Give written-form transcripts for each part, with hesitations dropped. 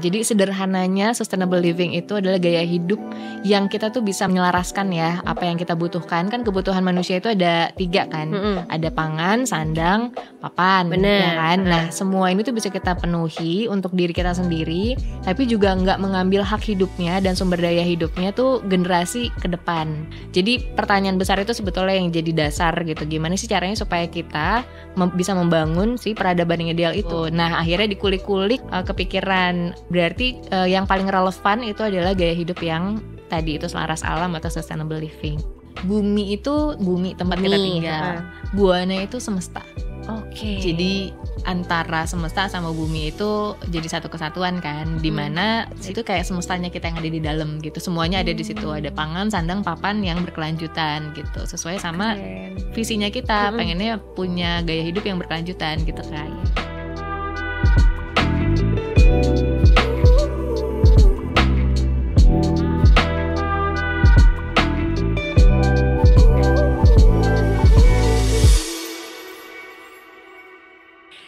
Jadi sederhananya sustainable living itu adalah gaya hidup yang kita tuh bisa menyelaraskan ya apa yang kita butuhkan. Kan kebutuhan manusia itu ada 3 kan. Ada pangan, sandang, papan. Bener. Ya kan? Nah semua ini tuh bisa kita penuhi untuk diri kita sendiri, tapi juga nggak mengambil hak hidupnya dan sumber daya hidupnya tuh generasi ke depan. Jadi pertanyaan besar itu sebetulnya yang jadi dasar gitu. Gimana sih caranya supaya kita bisa membangun si peradaban yang ideal itu. Nah akhirnya dikulik-kulik kepikiran. Berarti yang paling relevan itu adalah gaya hidup yang tadi itu selaras alam atau sustainable living. Bumi itu bumi tempat kita tinggal. Buana itu semesta. Oke. Jadi antara semesta sama bumi itu jadi satu kesatuan kan, dimana itu kayak semestanya kita yang ada di dalam gitu. Semuanya ada di situ. Ada pangan, sandang, papan yang berkelanjutan gitu. Sesuai sama visinya kita, pengennya punya gaya hidup yang berkelanjutan gitu kan.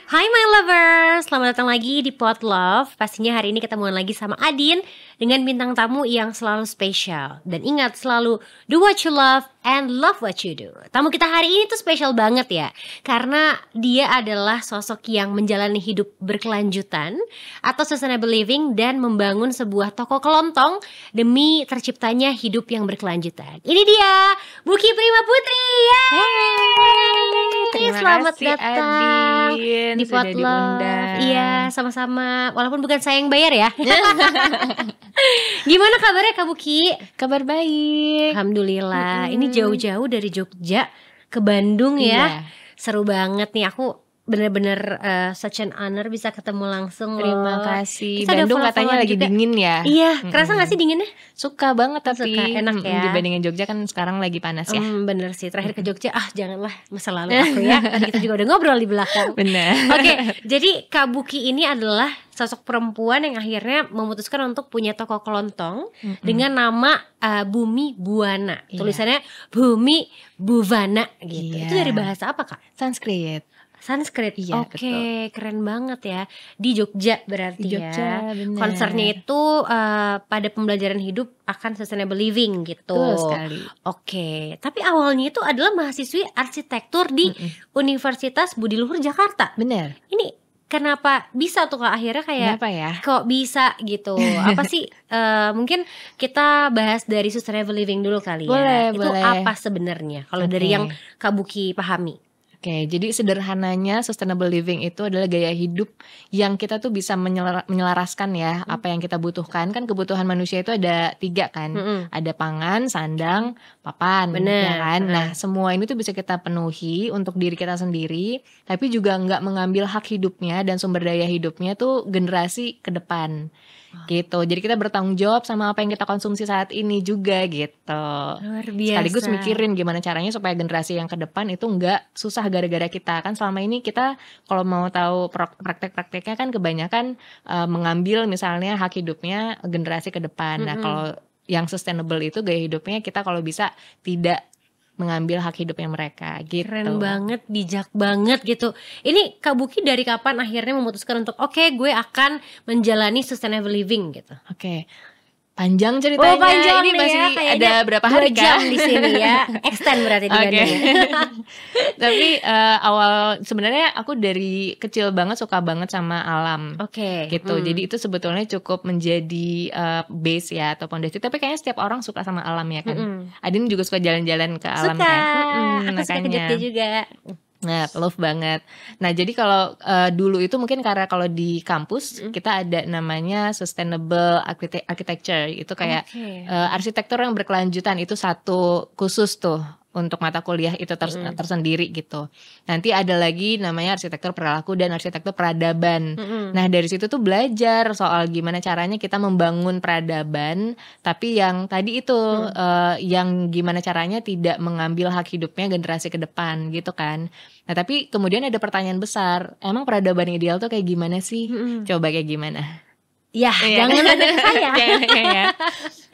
Hai my lovers, selamat datang lagi di Pot Love. Pastinya hari ini ketemuan lagi sama Adin dengan bintang tamu yang selalu spesial. Dan ingat selalu do what you love and love what you do. Tamu kita hari ini tuh spesial banget ya, karena dia adalah sosok yang menjalani hidup berkelanjutan atau sustainable living dan membangun sebuah toko kelontong demi terciptanya hidup yang berkelanjutan. Ini dia Buki Prima Putri. Terima Selamat kasih, datang Adin, di Pot sudah Love. diundang. Iya, sama-sama. Walaupun bukan saya yang bayar ya. Gimana kabarnya Kak Buki? Kabar baik. Alhamdulillah. Ini jauh-jauh dari Jogja ke Bandung ya. Iya. Seru banget nih, aku bener-bener such an honor bisa ketemu langsung. Terima loh. kasih. Kita ada Bandung katanya follow-followan lagi juga. dingin ya. Iya, kerasa gak sih dinginnya? Suka banget tapi Suka, enak ya. dibandingin Jogja kan sekarang lagi panas ya. Bener sih, terakhir ke Jogja janganlah masa lalu aku ya. Tadi kita juga udah ngobrol di belakang. Benar. Oke, jadi Kak Buki ini adalah sosok perempuan yang akhirnya memutuskan untuk punya toko kelontong dengan nama Bumi Buana. Tulisannya Bumi Buvana gitu. Iya. Itu dari bahasa apa Kak? Sanskrit. Sanskrit. Iya, Oke, keren banget ya. Di Jogja berarti Di Jogja, ya. benar. Konsernya itu pada pembelajaran hidup akan sustainable living gitu. Betul sekali. Oke, tapi awalnya itu adalah mahasiswi arsitektur di Universitas Budi Luhur Jakarta. Benar. Ini kenapa bisa tuh Kak akhirnya kayak Kenapa ya? kok bisa gitu? Apa sih mungkin kita bahas dari sustainable living dulu kali ya. Boleh, Itu boleh. apa sebenarnya kalau dari yang Kak Buki pahami? Oke, jadi sederhananya sustainable living itu adalah gaya hidup yang kita tuh bisa menyelaraskan ya apa yang kita butuhkan. Kan kebutuhan manusia itu ada 3 kan. Ada pangan, sandang, papan. Bener. Ya kan? Nah semua ini tuh bisa kita penuhi untuk diri kita sendiri, tapi juga nggak mengambil hak hidupnya dan sumber daya hidupnya tuh generasi ke depan. Gitu. Jadi kita bertanggung jawab sama apa yang kita konsumsi saat ini juga gitu. Luar biasa. Sekaligus mikirin gimana caranya supaya generasi yang ke depan itu nggak susah gara-gara kita. Kan selama ini kita kalau mau tahu praktek-prakteknya kan kebanyakan mengambil misalnya hak hidupnya generasi ke depan. Nah kalau yang sustainable itu gaya hidupnya kita kalau bisa tidak mengambil hak hidupnya mereka gitu. Keren banget, bijak banget gitu. Ini Kak Buki dari kapan akhirnya memutuskan untuk oke, gue akan menjalani sustainable living gitu? Oke. Panjang ceritanya. Panjang ini nih masih ya, ada berapa hari 2 jam kan? di sini ya. Extend berarti di Bandung ya. Tapi awal sebenarnya aku dari kecil banget suka banget sama alam. Oke. Gitu. Jadi itu sebetulnya cukup menjadi base ya atau fondasi. Tapi kayaknya setiap orang suka sama alam ya kan. Adin juga suka jalan-jalan ke alam Suka. kan. Aku suka ke Jogja juga. Nah, love banget. Nah, jadi kalau dulu itu mungkin karena kalau di kampus kita ada namanya sustainable architecture. Itu kayak arsitektur yang berkelanjutan, itu satu khusus tuh untuk mata kuliah itu tersendiri gitu. Nanti ada lagi namanya arsitektur perilaku dan arsitektur peradaban. Nah dari situ tuh belajar soal gimana caranya kita membangun peradaban, tapi yang tadi itu yang gimana caranya tidak mengambil hak hidupnya generasi ke depan gitu kan. Nah tapi kemudian ada pertanyaan besar, emang peradaban ideal tuh kayak gimana sih? Coba kayak gimana? Ya, jangan nanya ke saya. Ya.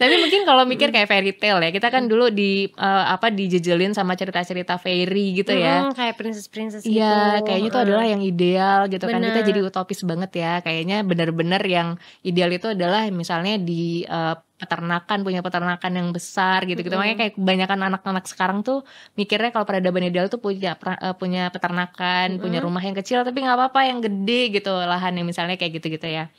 Tapi mungkin kalau mikir kayak fairy tale ya, kita kan dulu dijejelin sama cerita-cerita fairy gitu ya. Kayak princess gitu. Iya, kayaknya itu adalah yang ideal gitu kan. Kita Bener. jadi utopis banget ya. Kayaknya benar-benar yang ideal itu adalah misalnya di peternakan, punya peternakan yang besar gitu-gitu. Makanya kayak kebanyakan anak-anak sekarang tuh mikirnya kalau peradaban ideal tuh punya peternakan, punya rumah yang kecil tapi nggak apa-apa yang gede gitu lahannya misalnya kayak gitu-gitu ya.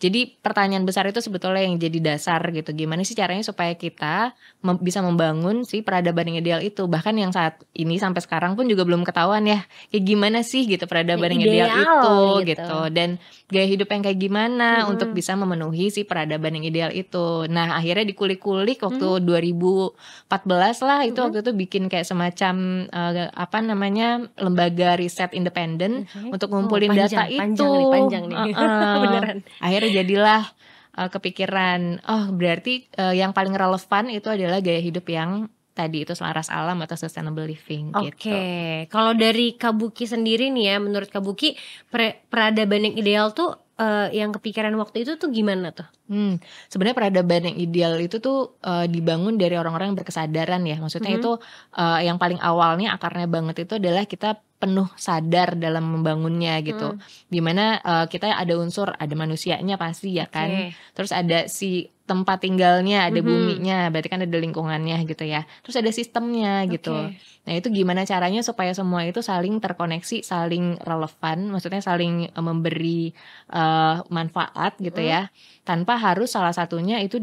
Jadi pertanyaan besar itu sebetulnya yang jadi dasar gitu. Gimana sih caranya supaya kita bisa membangun si peradaban yang ideal itu. Bahkan yang saat ini sampai sekarang pun juga belum ketahuan ya. Kayak gimana sih gitu peradaban yang ideal itu gitu. Dan gaya hidup yang kayak gimana untuk bisa memenuhi si peradaban yang ideal itu. Nah akhirnya dikulik-kulik waktu 2014 lah itu waktu itu bikin kayak semacam lembaga riset independen untuk ngumpulin data itu. Panjang nih. Beneran. Akhirnya jadilah kepikiran berarti yang paling relevan itu adalah gaya hidup yang tadi itu selaras alam atau sustainable living gitu. Oke, kalau dari Kabuki sendiri nih ya, menurut Kabuki peradaban yang ideal tuh yang kepikiran waktu itu tuh gimana tuh? Sebenarnya peradaban yang ideal itu tuh dibangun dari orang-orang yang berkesadaran ya. Maksudnya itu yang paling awalnya akarnya banget itu adalah kita penuh sadar dalam membangunnya gitu. Dimana kita ada unsur, ada manusianya pasti ya kan. Terus ada si tempat tinggalnya, ada buminya, berarti kan ada lingkungannya gitu ya. Terus ada sistemnya gitu. Nah itu gimana caranya supaya semua itu saling terkoneksi, saling relevan, maksudnya saling memberi manfaat gitu ya, tanpa harus salah satunya itu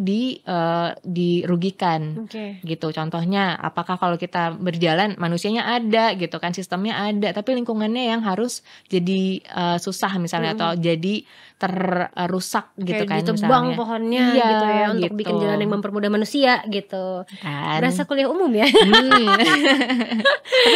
dirugikan gitu. Contohnya apakah kalau kita berjalan manusianya ada gitu kan, sistemnya ada, tapi lingkungannya yang harus jadi susah misalnya atau jadi terrusak gitu kayak kan ditebang misalnya. pohonnya Iya, gitu ya untuk gitu. bikin jalan yang mempermudah manusia gitu. Berasa kuliah umum ya. Tapi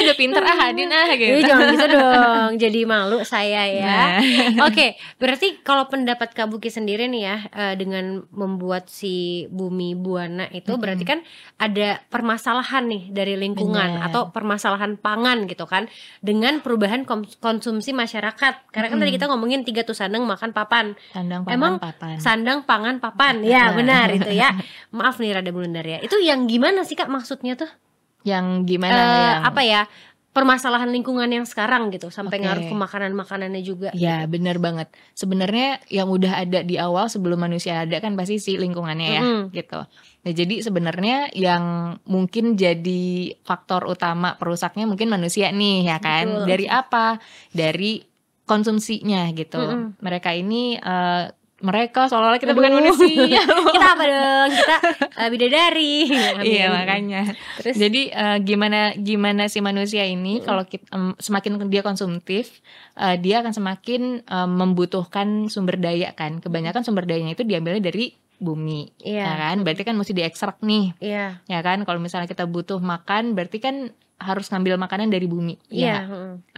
udah pinter Adin gitu. Jangan gitu dong, jadi malu saya ya. Oke, berarti kalau pendapat Kabuki sendiri nih ya, dengan membuat si Bumi Buana itu berarti kan ada permasalahan nih dari lingkungan atau permasalahan pangan gitu kan, dengan perubahan konsumsi masyarakat. Karena kan tadi kita ngomongin 3 tuh, sandang, makan, papan. Sandang, pangan, Emang papan. Sandang, pangan, papan. Ya benar itu ya. Maaf nih rada blunder ya. Itu yang gimana sih Kak maksudnya tuh? Yang gimana apa ya, permasalahan lingkungan yang sekarang gitu sampai ngaruh ke makanannya juga. Ya gitu. benar banget. Sebenarnya yang udah ada di awal sebelum manusia ada kan pasti si lingkungannya ya gitu. Nah jadi sebenarnya yang mungkin jadi faktor utama perusaknya mungkin manusia nih ya kan. Dari apa? Dari konsumsinya gitu. Mereka ini mereka seolah-olah kita bukan manusia. Kita apa dong? Kita bidadari. Iya makanya. Terus jadi gimana si manusia ini kalau semakin dia konsumtif, dia akan semakin membutuhkan sumber daya kan. Kebanyakan sumber dayanya itu diambilnya dari bumi, ya kan? Berarti kan mesti diekstrak nih, ya kan? Kalau misalnya kita butuh makan, berarti kan harus ngambil makanan dari bumi.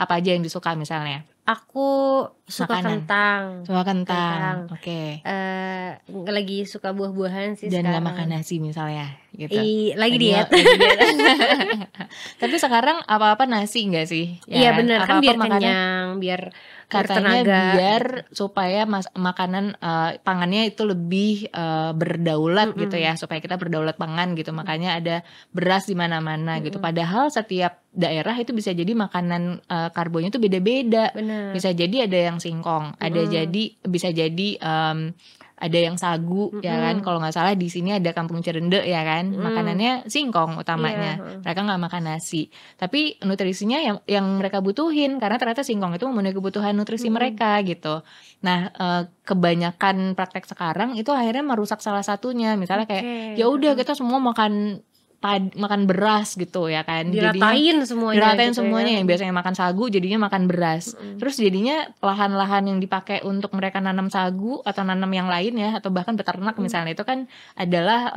Apa aja yang disuka misalnya? Aku suka Makanan. kentang. Suka kentang. Oke. Lagi suka buah-buahan sih dan sekarang. nggak makan nasi misalnya gitu. Lagi diet. Tapi sekarang apa-apa nasi nggak sih? Iya benar kan, biar makanan, kenyang, biar katanya bertenaga, biar supaya makanan pangannya itu lebih berdaulat gitu ya, supaya kita berdaulat pangan gitu. Makanya ada beras di mana-mana gitu. Padahal setiap daerah itu bisa jadi makanan karbonya itu beda-beda. Bisa jadi ada yang singkong, bisa jadi ada yang sagu ya kan. Kalau nggak salah di sini ada Kampung Cirende ya kan, makanannya singkong utamanya. Mereka nggak makan nasi, tapi nutrisinya yang mereka butuhin karena ternyata singkong itu memenuhi kebutuhan nutrisi mereka gitu. Nah kebanyakan praktek sekarang itu akhirnya merusak salah satunya. Misalnya kayak ya udah kita semua makan beras gitu ya kan, diratain semuanya gitu ya. Yang biasanya makan sagu jadinya makan beras. Terus jadinya lahan-lahan yang dipakai untuk mereka nanam sagu atau nanam yang lain ya, atau bahkan beternak misalnya, itu kan adalah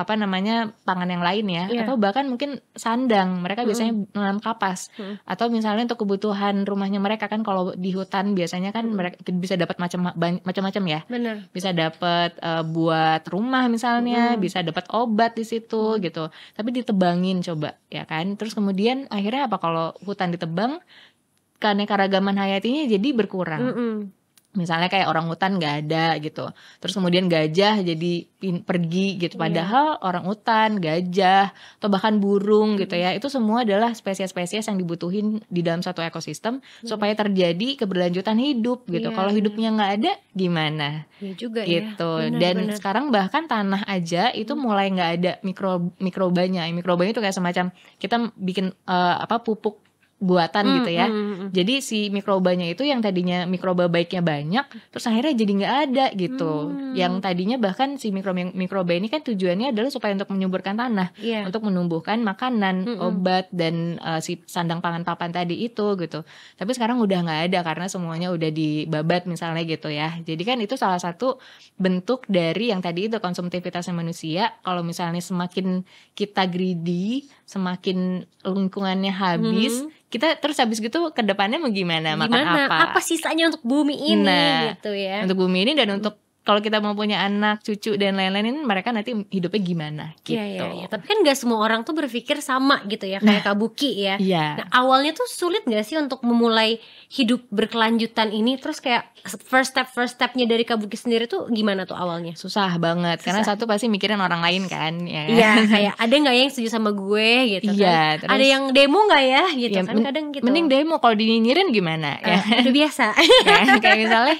pangan yang lain ya, atau bahkan mungkin sandang, mereka biasanya nanam kapas, atau misalnya untuk kebutuhan rumahnya mereka kan, kalau di hutan biasanya kan mereka bisa dapat macam-macam ya. Bisa dapat buat rumah misalnya, bisa dapat obat di situ gitu. Tapi ditebangin coba ya kan. Terus kemudian akhirnya apa, kalau hutan ditebang, keanekaragaman hayatinya jadi berkurang. Misalnya kayak orangutan nggak ada gitu, terus kemudian gajah jadi pergi gitu. Padahal orangutan, gajah, atau bahkan burung gitu ya, itu semua adalah spesies-spesies yang dibutuhin di dalam satu ekosistem supaya terjadi keberlanjutan hidup gitu. Kalau hidupnya nggak ada, gimana? Iya juga Gitu. ya. Dan sekarang bahkan tanah aja itu mulai nggak ada mikrobanya. Mikrobanya itu kayak semacam kita bikin pupuk buatan gitu ya. Jadi si mikrobanya itu yang tadinya mikroba baiknya banyak, terus akhirnya jadi nggak ada gitu. Yang tadinya bahkan si mikroba ini kan tujuannya adalah supaya untuk menyuburkan tanah, untuk menumbuhkan makanan, obat dan si sandang pangan papan tadi itu gitu. Tapi sekarang udah nggak ada karena semuanya udah dibabat misalnya gitu ya. Jadi kan itu salah satu bentuk dari yang tadi itu konsumtivitasnya manusia. Kalau misalnya semakin kita greedy, semakin lingkungannya habis, kita terus habis gitu ke depannya mau gimana? Makan apa? Apa sisanya untuk bumi ini gitu ya. Untuk bumi ini dan untuk kalau kita mau punya anak, cucu dan lain-lain ini mereka nanti hidupnya gimana gitu. Iya. Tapi kan gak semua orang tuh berpikir sama gitu ya, kayak Kabuki ya. Nah awalnya tuh sulit gak sih untuk memulai hidup berkelanjutan ini? Terus kayak first stepnya dari Kabuki sendiri tuh gimana tuh awalnya? Susah banget, karena satu pasti mikirin orang lain kan ya. Iya, kayak ada gak yang setuju sama gue gitu kan. Terus, ada yang demo gak ya gitu kan kadang gitu. Mending demo, kalau dinyinyirin gimana ya. Udah biasa. Kayak misalnya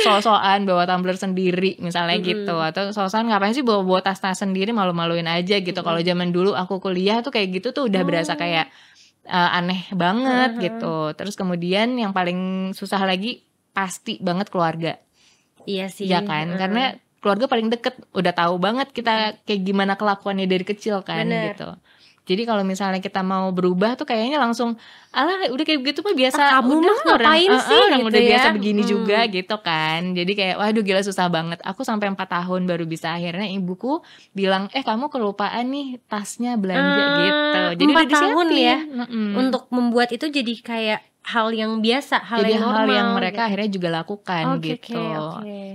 so-soan bawa tumbler sendiri misalnya gitu, atau so-soan ngapain sih bawa tas sendiri, malu-maluin aja gitu. Kalau zaman dulu aku kuliah tuh kayak gitu tuh udah berasa kayak aneh banget gitu. Terus kemudian yang paling susah lagi pasti banget keluarga. Iya sih. Iya kan, karena keluarga paling deket, udah tahu banget kita kayak gimana kelakuannya dari kecil kan. Gitu. Jadi kalau misalnya kita mau berubah tuh kayaknya langsung alah udah kayak gitu mah biasa, kamu udah ngapain sih orang gitu udah ya. biasa begini juga gitu kan. Jadi kayak waduh gila susah banget. Aku sampai 4 tahun baru bisa, akhirnya ibuku bilang kamu kelupaan nih tasnya belanja gitu. Jadi 4 tahun ya. Untuk membuat itu jadi kayak hal yang biasa, hal jadi yang normal. Hal yang mereka akhirnya juga lakukan gitu.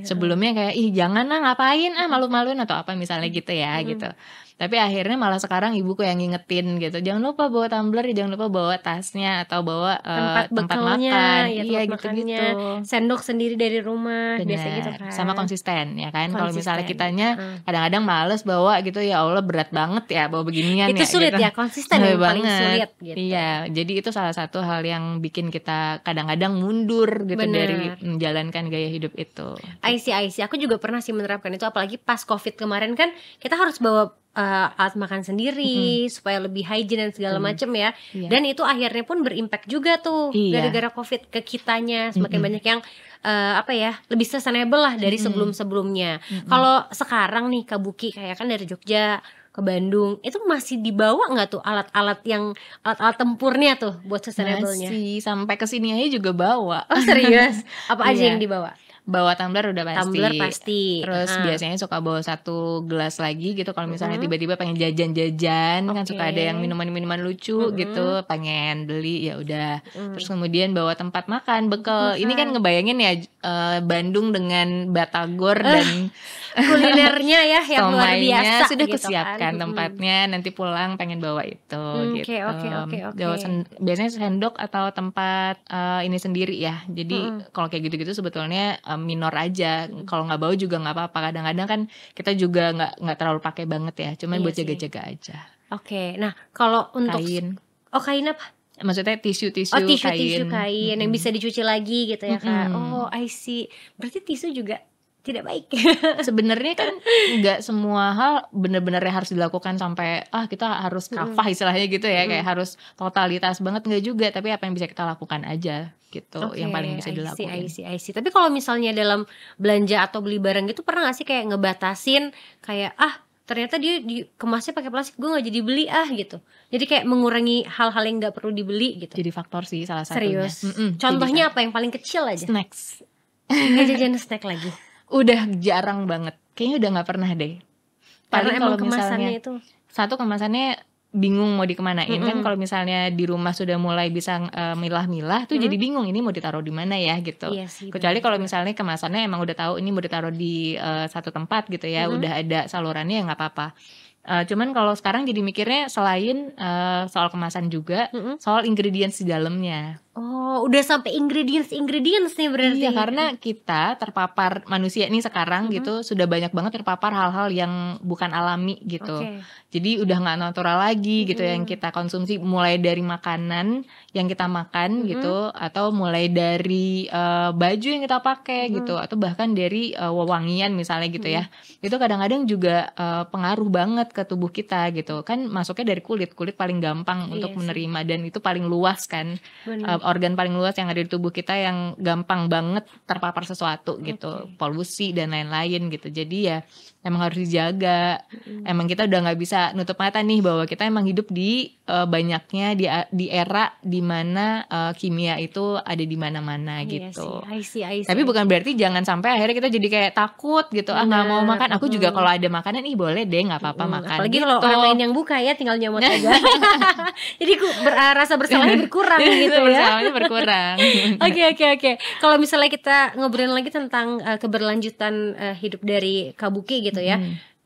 Sebelumnya kayak jangan ngapain malu-maluin atau apa misalnya gitu ya gitu. Tapi akhirnya malah sekarang ibuku yang ngingetin gitu, jangan lupa bawa tumbler, jangan lupa bawa tasnya atau bawa tempat makan, iya gitu-gitu. Sendok sendiri dari rumah. Bener. Biasa gitu kan. Sama konsisten ya kan. Kalau misalnya kitanya kadang-kadang males bawa gitu, ya Allah berat banget ya bawa beginian. Itu sulit gitu. Ya, konsisten yang paling sulit gitu. Iya, jadi itu salah satu hal yang bikin kita kadang-kadang mundur gitu dari menjalankan gaya hidup itu. I see. Aku juga pernah sih menerapkan itu, apalagi pas COVID kemarin kan kita harus bawa alat makan sendiri supaya lebih hygiene dan segala macam ya. Dan itu akhirnya pun berimpact juga tuh gara-gara COVID ke kitanya. Semakin banyak yang lebih sustainable lah dari sebelum-sebelumnya. Kalau sekarang nih Kabuki kayak kan dari Jogja ke Bandung, itu masih dibawa nggak tuh alat-alat tempurnya tuh buat sustainable-nya? Masih, sampai kesini aja juga bawa. Oh serius? Apa aja yang dibawa? Bawa tumbler udah pasti. Tumbler pasti. Terus biasanya suka bawa 1 gelas lagi gitu kalau misalnya tiba-tiba pengen jajan-jajan, kan suka ada yang minuman-minuman lucu gitu, pengen beli ya udah. Terus kemudian bawa tempat makan, bekal. Ini kan ngebayangin ya Bandung dengan batagor dan kulinernya ya yang luar biasa sudah gitu kusiapkan kan. Tempatnya, nanti pulang pengen bawa itu gitu. Oke. Biasanya sendok atau tempat ini sendiri ya. Jadi kalau kayak gitu-gitu sebetulnya minor aja. Kalau nggak bawa juga nggak apa-apa. Kadang-kadang kan kita juga nggak terlalu pakai banget ya. Cuman buat jaga-jaga aja. Oke. Nah kalau untuk kain. Kain apa? Maksudnya tisu kain yang bisa dicuci lagi gitu ya Kak. I see. Berarti tisu juga tidak baik. Sebenarnya kan nggak semua hal benar-benar harus dilakukan sampai kita harus kafah istilahnya gitu ya, kayak harus totalitas banget, nggak juga, tapi apa yang bisa kita lakukan aja gitu yang paling bisa dilakukan. I see. Tapi kalau misalnya dalam belanja atau beli barang gitu pernah nggak sih kayak ngebatasin kayak ternyata dia dikemasnya pakai plastik, gue nggak jadi beli gitu. Jadi kayak mengurangi hal-hal yang nggak perlu dibeli gitu. Jadi faktor sih salah satunya. Serius? Contohnya apa yang paling kecil aja? Snacks. Nggak jajan snack lagi. Udah jarang banget, kayaknya udah nggak pernah deh. Paling kalau kemasannya itu satu kemasannya bingung mau dikemanain. Kan kalau misalnya di rumah sudah mulai bisa milah-milah tuh jadi bingung ini mau ditaruh di mana ya gitu. Iya sih, kecuali kalau misalnya kemasannya emang udah tahu ini mau ditaruh di satu tempat gitu ya, udah ada salurannya ya nggak apa-apa. Cuman kalau sekarang jadi mikirnya selain soal kemasan juga, soal ingredients di dalamnya. Oh, udah sampai ingredients nih berarti. Iya, karena kita terpapar manusia nih sekarang gitu sudah banyak banget terpapar hal-hal yang bukan alami gitu. Jadi udah nggak natural lagi gitu yang kita konsumsi, mulai dari makanan yang kita makan gitu, atau mulai dari baju yang kita pakai gitu, atau bahkan dari wewangian misalnya gitu ya. Itu kadang-kadang juga pengaruh banget ke tubuh kita gitu. Kan masuknya dari kulit paling gampang untuk menerima, dan itu paling luas kan. Organ paling luas yang ada di tubuh kita yang gampang banget terpapar sesuatu gitu, polusi dan lain-lain gitu. Jadi ya emang harus dijaga. Emang kita udah nggak bisa nutup mata nih bahwa kita emang hidup di banyaknya di era dimana kimia itu ada di mana-mana gitu. I see. Tapi bukan berarti jangan sampai akhirnya kita jadi kayak takut gitu, nggak mau makan. Aku juga kalau ada makanan boleh deh, nggak apa-apa makan. Apalagi gitu. kalau orang lain yang buka ya tinggal nyomot aja. Jadi rasa bersalahnya berkurang gitu ya. Bersalahnya berkurang. Oke. Kalau misalnya kita ngobrolin lagi tentang keberlanjutan hidup dari kabuki gitu ya.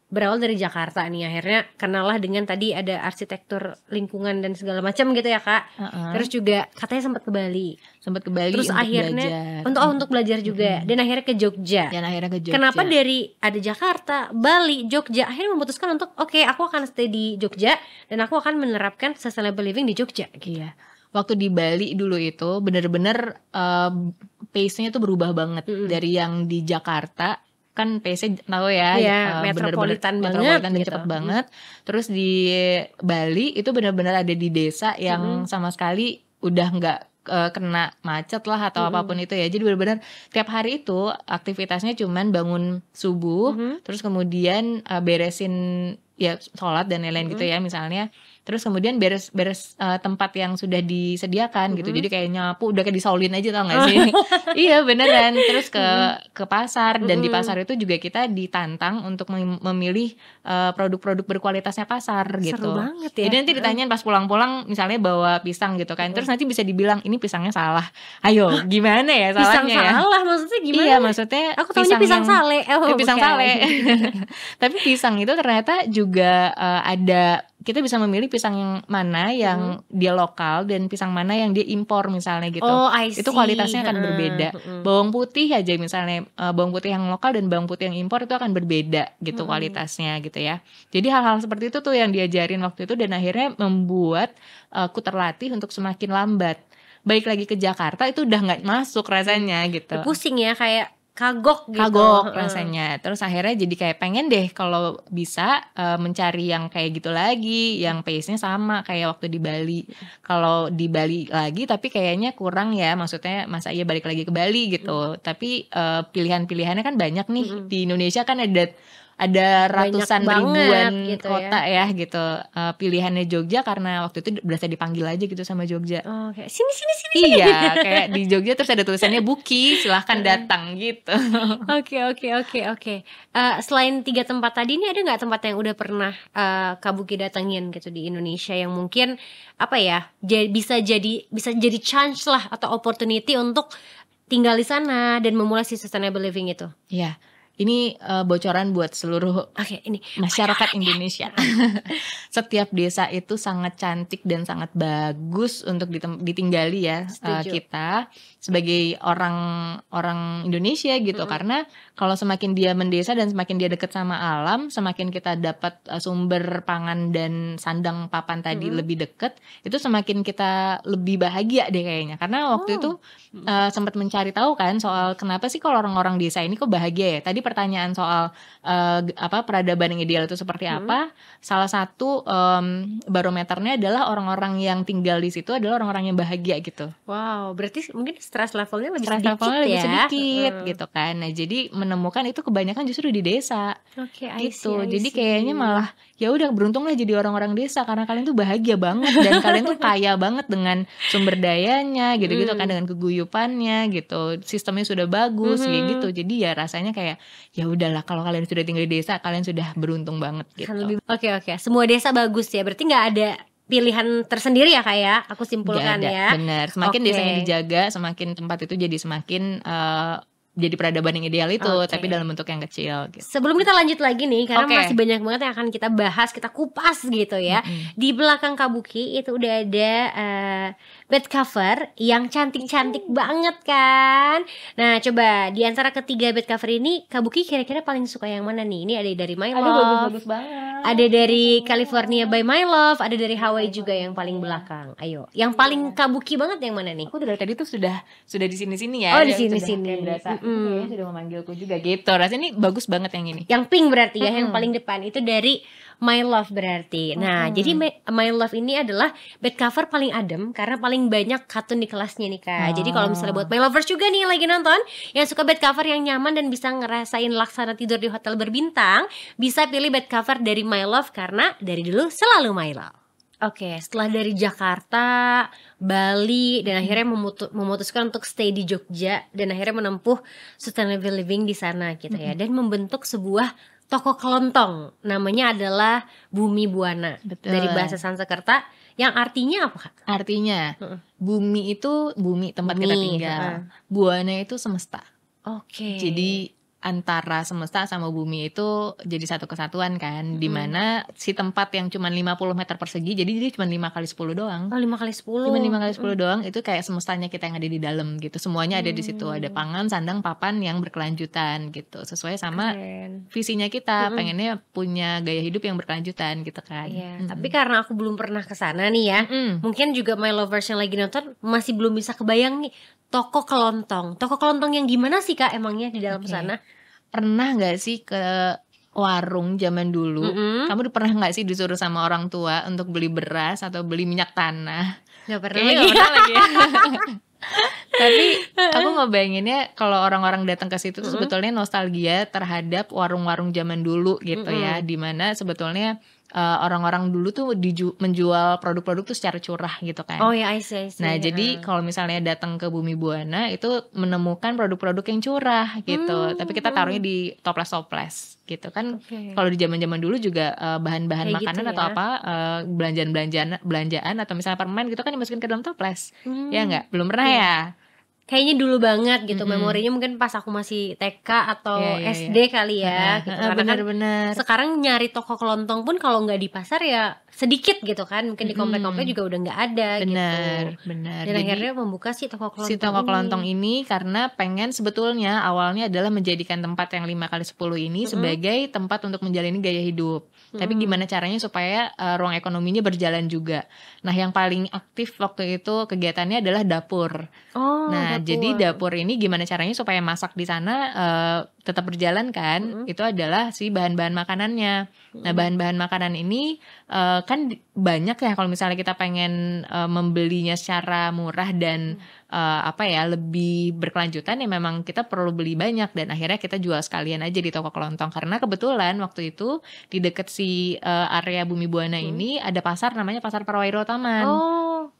Berawal dari Jakarta nih, akhirnya kenalah dengan tadi ada arsitektur lingkungan dan segala macam gitu ya Kak. Terus juga katanya sempat ke Bali. Terus untuk akhirnya belajar. untuk belajar juga. Dan akhirnya ke Jogja. Kenapa dari ada Jakarta, Bali, Jogja, akhirnya memutuskan untuk oke, aku akan stay di Jogja dan aku akan menerapkan sustainable living di Jogja gitu. Iya. Waktu di Bali dulu itu bener-bener pace-nya tuh berubah banget dari yang di Jakarta. Kan pace-nya tahu ya, metropolitan dan gitu. cepet banget. Terus di Bali itu benar-benar ada di desa yang sama sekali udah nggak kena macet lah atau apapun itu ya. Jadi benar-benar tiap hari itu aktivitasnya cuman bangun subuh, terus kemudian beresin ya sholat dan lain-lain gitu ya misalnya. Terus kemudian beres tempat yang sudah disediakan gitu. Jadi kayak nyapu udah kayak disaulin aja, tau gak sih? Iya beneran. Terus ke pasar, dan di pasar itu juga kita ditantang untuk memilih produk-produk berkualitasnya pasar gitu. Seru banget ya. Jadi nanti ditanyain pas pulang-pulang misalnya bawa pisang gitu kan. Terus nanti bisa dibilang ini pisangnya salah. Ayo gimana ya salahnya pisang salah maksudnya gimana? Iya maksudnya aku tahunya pisang sale. Pisang sale. Tapi pisang itu ternyata juga ada, kita bisa memilih pisang yang mana yang dia lokal dan pisang mana yang dia impor misalnya gitu. I see. Itu kualitasnya akan berbeda. Bawang putih aja misalnya, bawang putih yang lokal dan bawang putih yang impor itu akan berbeda gitu kualitasnya gitu ya. Jadi hal-hal seperti itu tuh yang diajarin waktu itu, dan akhirnya membuat aku terlatih untuk semakin lambat. Baik lagi ke Jakarta itu udah nggak masuk rasanya gitu. Pusing ya, kayak kagok gitu. Kagok rasanya. Terus akhirnya jadi kayak pengen deh kalau bisa mencari yang kayak gitu lagi, yang pace-nya sama kayak waktu di Bali. Kalau di Bali lagi tapi kayaknya kurang ya, maksudnya masa iya balik lagi ke Bali gitu. Tapi pilihan-pilihannya kan banyak nih. Di Indonesia kan ada ratusan ribuan gitu kota ya gitu. Pilihannya Jogja karena waktu itu berasa dipanggil aja gitu sama Jogja. Kayak sini. Iya, kayak di Jogja terus ada tulisannya Buki, silahkan datang gitu. Oke. Selain 3 tempat tadi, ini ada nggak tempat yang udah pernah Kabuki datengin gitu di Indonesia yang mungkin apa ya, bisa jadi chance lah atau opportunity untuk tinggal di sana dan memulai si sustainable living itu? Iya. Ini bocoran buat seluruh masyarakat Indonesia. Setiap desa itu sangat cantik dan sangat bagus untuk ditinggali ya. Kita sebagai orang Indonesia gitu. Karena kalau semakin dia mendesa dan semakin dia dekat sama alam, semakin kita dapat sumber pangan dan sandang papan tadi lebih dekat, itu semakin kita lebih bahagia deh kayaknya. Karena waktu itu sempat mencari tahu kan soal kenapa sih kalau orang-orang desa ini kok bahagia ya. Tadi pertanyaan soal peradaban yang ideal itu seperti apa. Salah satu barometernya adalah orang-orang yang tinggal di situ adalah orang-orang yang bahagia gitu. Wow, berarti mungkin stress levelnya lebih sedikit gitu kan. Nah, jadi menemukan itu kebanyakan justru di desa. Gitu. Jadi kayaknya malah ya udah beruntung lah jadi orang-orang desa karena kalian tuh bahagia banget dan kalian tuh kaya banget dengan sumber dayanya gitu-gitu kan, dengan keguyupannya gitu. Sistemnya sudah bagus gitu. Jadi ya rasanya kayak ya udahlah kalau kalian sudah tinggal di desa kalian sudah beruntung banget gitu. Oke. Semua desa bagus ya. Berarti nggak ada pilihan tersendiri ya kayak aku simpulkan ya. Benar. Semakin desanya dijaga, semakin tempat itu jadi semakin jadi peradaban yang ideal itu, tapi dalam bentuk yang kecil gitu. Sebelum kita lanjut lagi nih, karena masih banyak banget yang akan kita bahas, kita kupas gitu ya. Di belakang Kabuki itu udah ada bed cover yang cantik-cantik banget kan. Nah coba di antara ketiga bed cover ini, Kabuki kira-kira paling suka yang mana nih? Ini ada dari My Love, bagus banget. Ada dari California by My Love, ada dari Hawaii juga yang paling belakang. Ayo, yang paling Kabuki banget yang mana nih? Aku dari tadi tuh sudah di sini-sini ya. Oh di sini-sini. Kayaknya sudah memanggilku juga gitu. Rasanya ini bagus banget yang ini. Yang pink berarti ya, yang paling depan itu dari My Love berarti. Nah, jadi My Love ini adalah bed cover paling adem karena paling banyak katun di kelasnya nih Kak. Jadi kalau misalnya buat My Lovers juga nih lagi nonton, yang suka bed cover yang nyaman dan bisa ngerasain laksana tidur di hotel berbintang, bisa pilih bed cover dari My Love karena dari dulu selalu My Love. Oke, setelah dari Jakarta, Bali, dan akhirnya memutuskan untuk stay di Jogja dan akhirnya menempuh sustainable living di sana gitu ya, dan membentuk sebuah toko kelontong, namanya adalah Bumi Buana. Betul. Dari bahasa Sanskerta yang artinya apa Kak? Artinya bumi itu bumi tempat kita tinggal, Buana itu semesta. Oke. Jadi antara semesta sama bumi itu jadi satu kesatuan kan, dimana si tempat yang cuma 50 meter persegi, jadi dia cuma 5 kali 10 doang. Oh 5 kali 10. Cuma 5 kali 10 doang, itu kayak semestanya kita yang ada di dalam gitu. Semuanya ada di situ, ada pangan, sandang, papan yang berkelanjutan gitu. Sesuai sama visinya kita, pengennya punya gaya hidup yang berkelanjutan gitu kan. Tapi karena aku belum pernah kesana nih ya, mungkin juga My Lovers yang lagi nonton masih belum bisa kebayang nih toko kelontong. Toko kelontong yang gimana sih Kak emangnya di dalam sana? Pernah gak sih ke warung zaman dulu? Kamu pernah gak sih disuruh sama orang tua untuk beli beras atau beli minyak tanah? Gak pernah. Kayaknya gak pernah lagi ya. Tapi aku ngebayanginnya kalau orang-orang datang ke situ tuh sebetulnya nostalgia terhadap warung-warung zaman dulu gitu ya, dimana sebetulnya orang-orang dulu tuh menjual produk-produk tuh secara curah gitu kan. Oh ya, I see. Nah jadi kalau misalnya datang ke Bumi Buana itu menemukan produk-produk yang curah gitu, tapi kita taruhnya di toples-toples gitu kan. Kalau di zaman-zaman dulu juga bahan-bahan makanan gitu atau apa, belanjaan atau misalnya permen gitu kan dimasukin ke dalam toples. Ya enggak? Belum pernah ya? Kayaknya dulu banget gitu, memorinya mungkin pas aku masih TK atau SD kali ya gitu. Benar-benar. Sekarang nyari toko kelontong pun kalau nggak di pasar ya sedikit gitu kan, mungkin di komplek-komplek juga udah nggak ada. Benar. Dan jadi, akhirnya membuka si toko kelontong ini karena pengen sebetulnya awalnya adalah menjadikan tempat yang 5 kali 10 ini sebagai tempat untuk menjalani gaya hidup. Tapi gimana caranya supaya ruang ekonominya berjalan juga. Nah yang paling aktif waktu itu kegiatannya adalah dapur. Jadi dapur ini gimana caranya supaya masak di sana tetap berjalan kan? Itu adalah si bahan-bahan makanannya. Nah bahan-bahan makanan ini kan banyak ya kalau misalnya kita pengen membelinya secara murah dan lebih berkelanjutan ya memang kita perlu beli banyak, dan akhirnya kita jual sekalian aja di toko kelontong karena kebetulan waktu itu di deket si area Bumi Buana ini ada pasar namanya Pasar Prawiro Taman.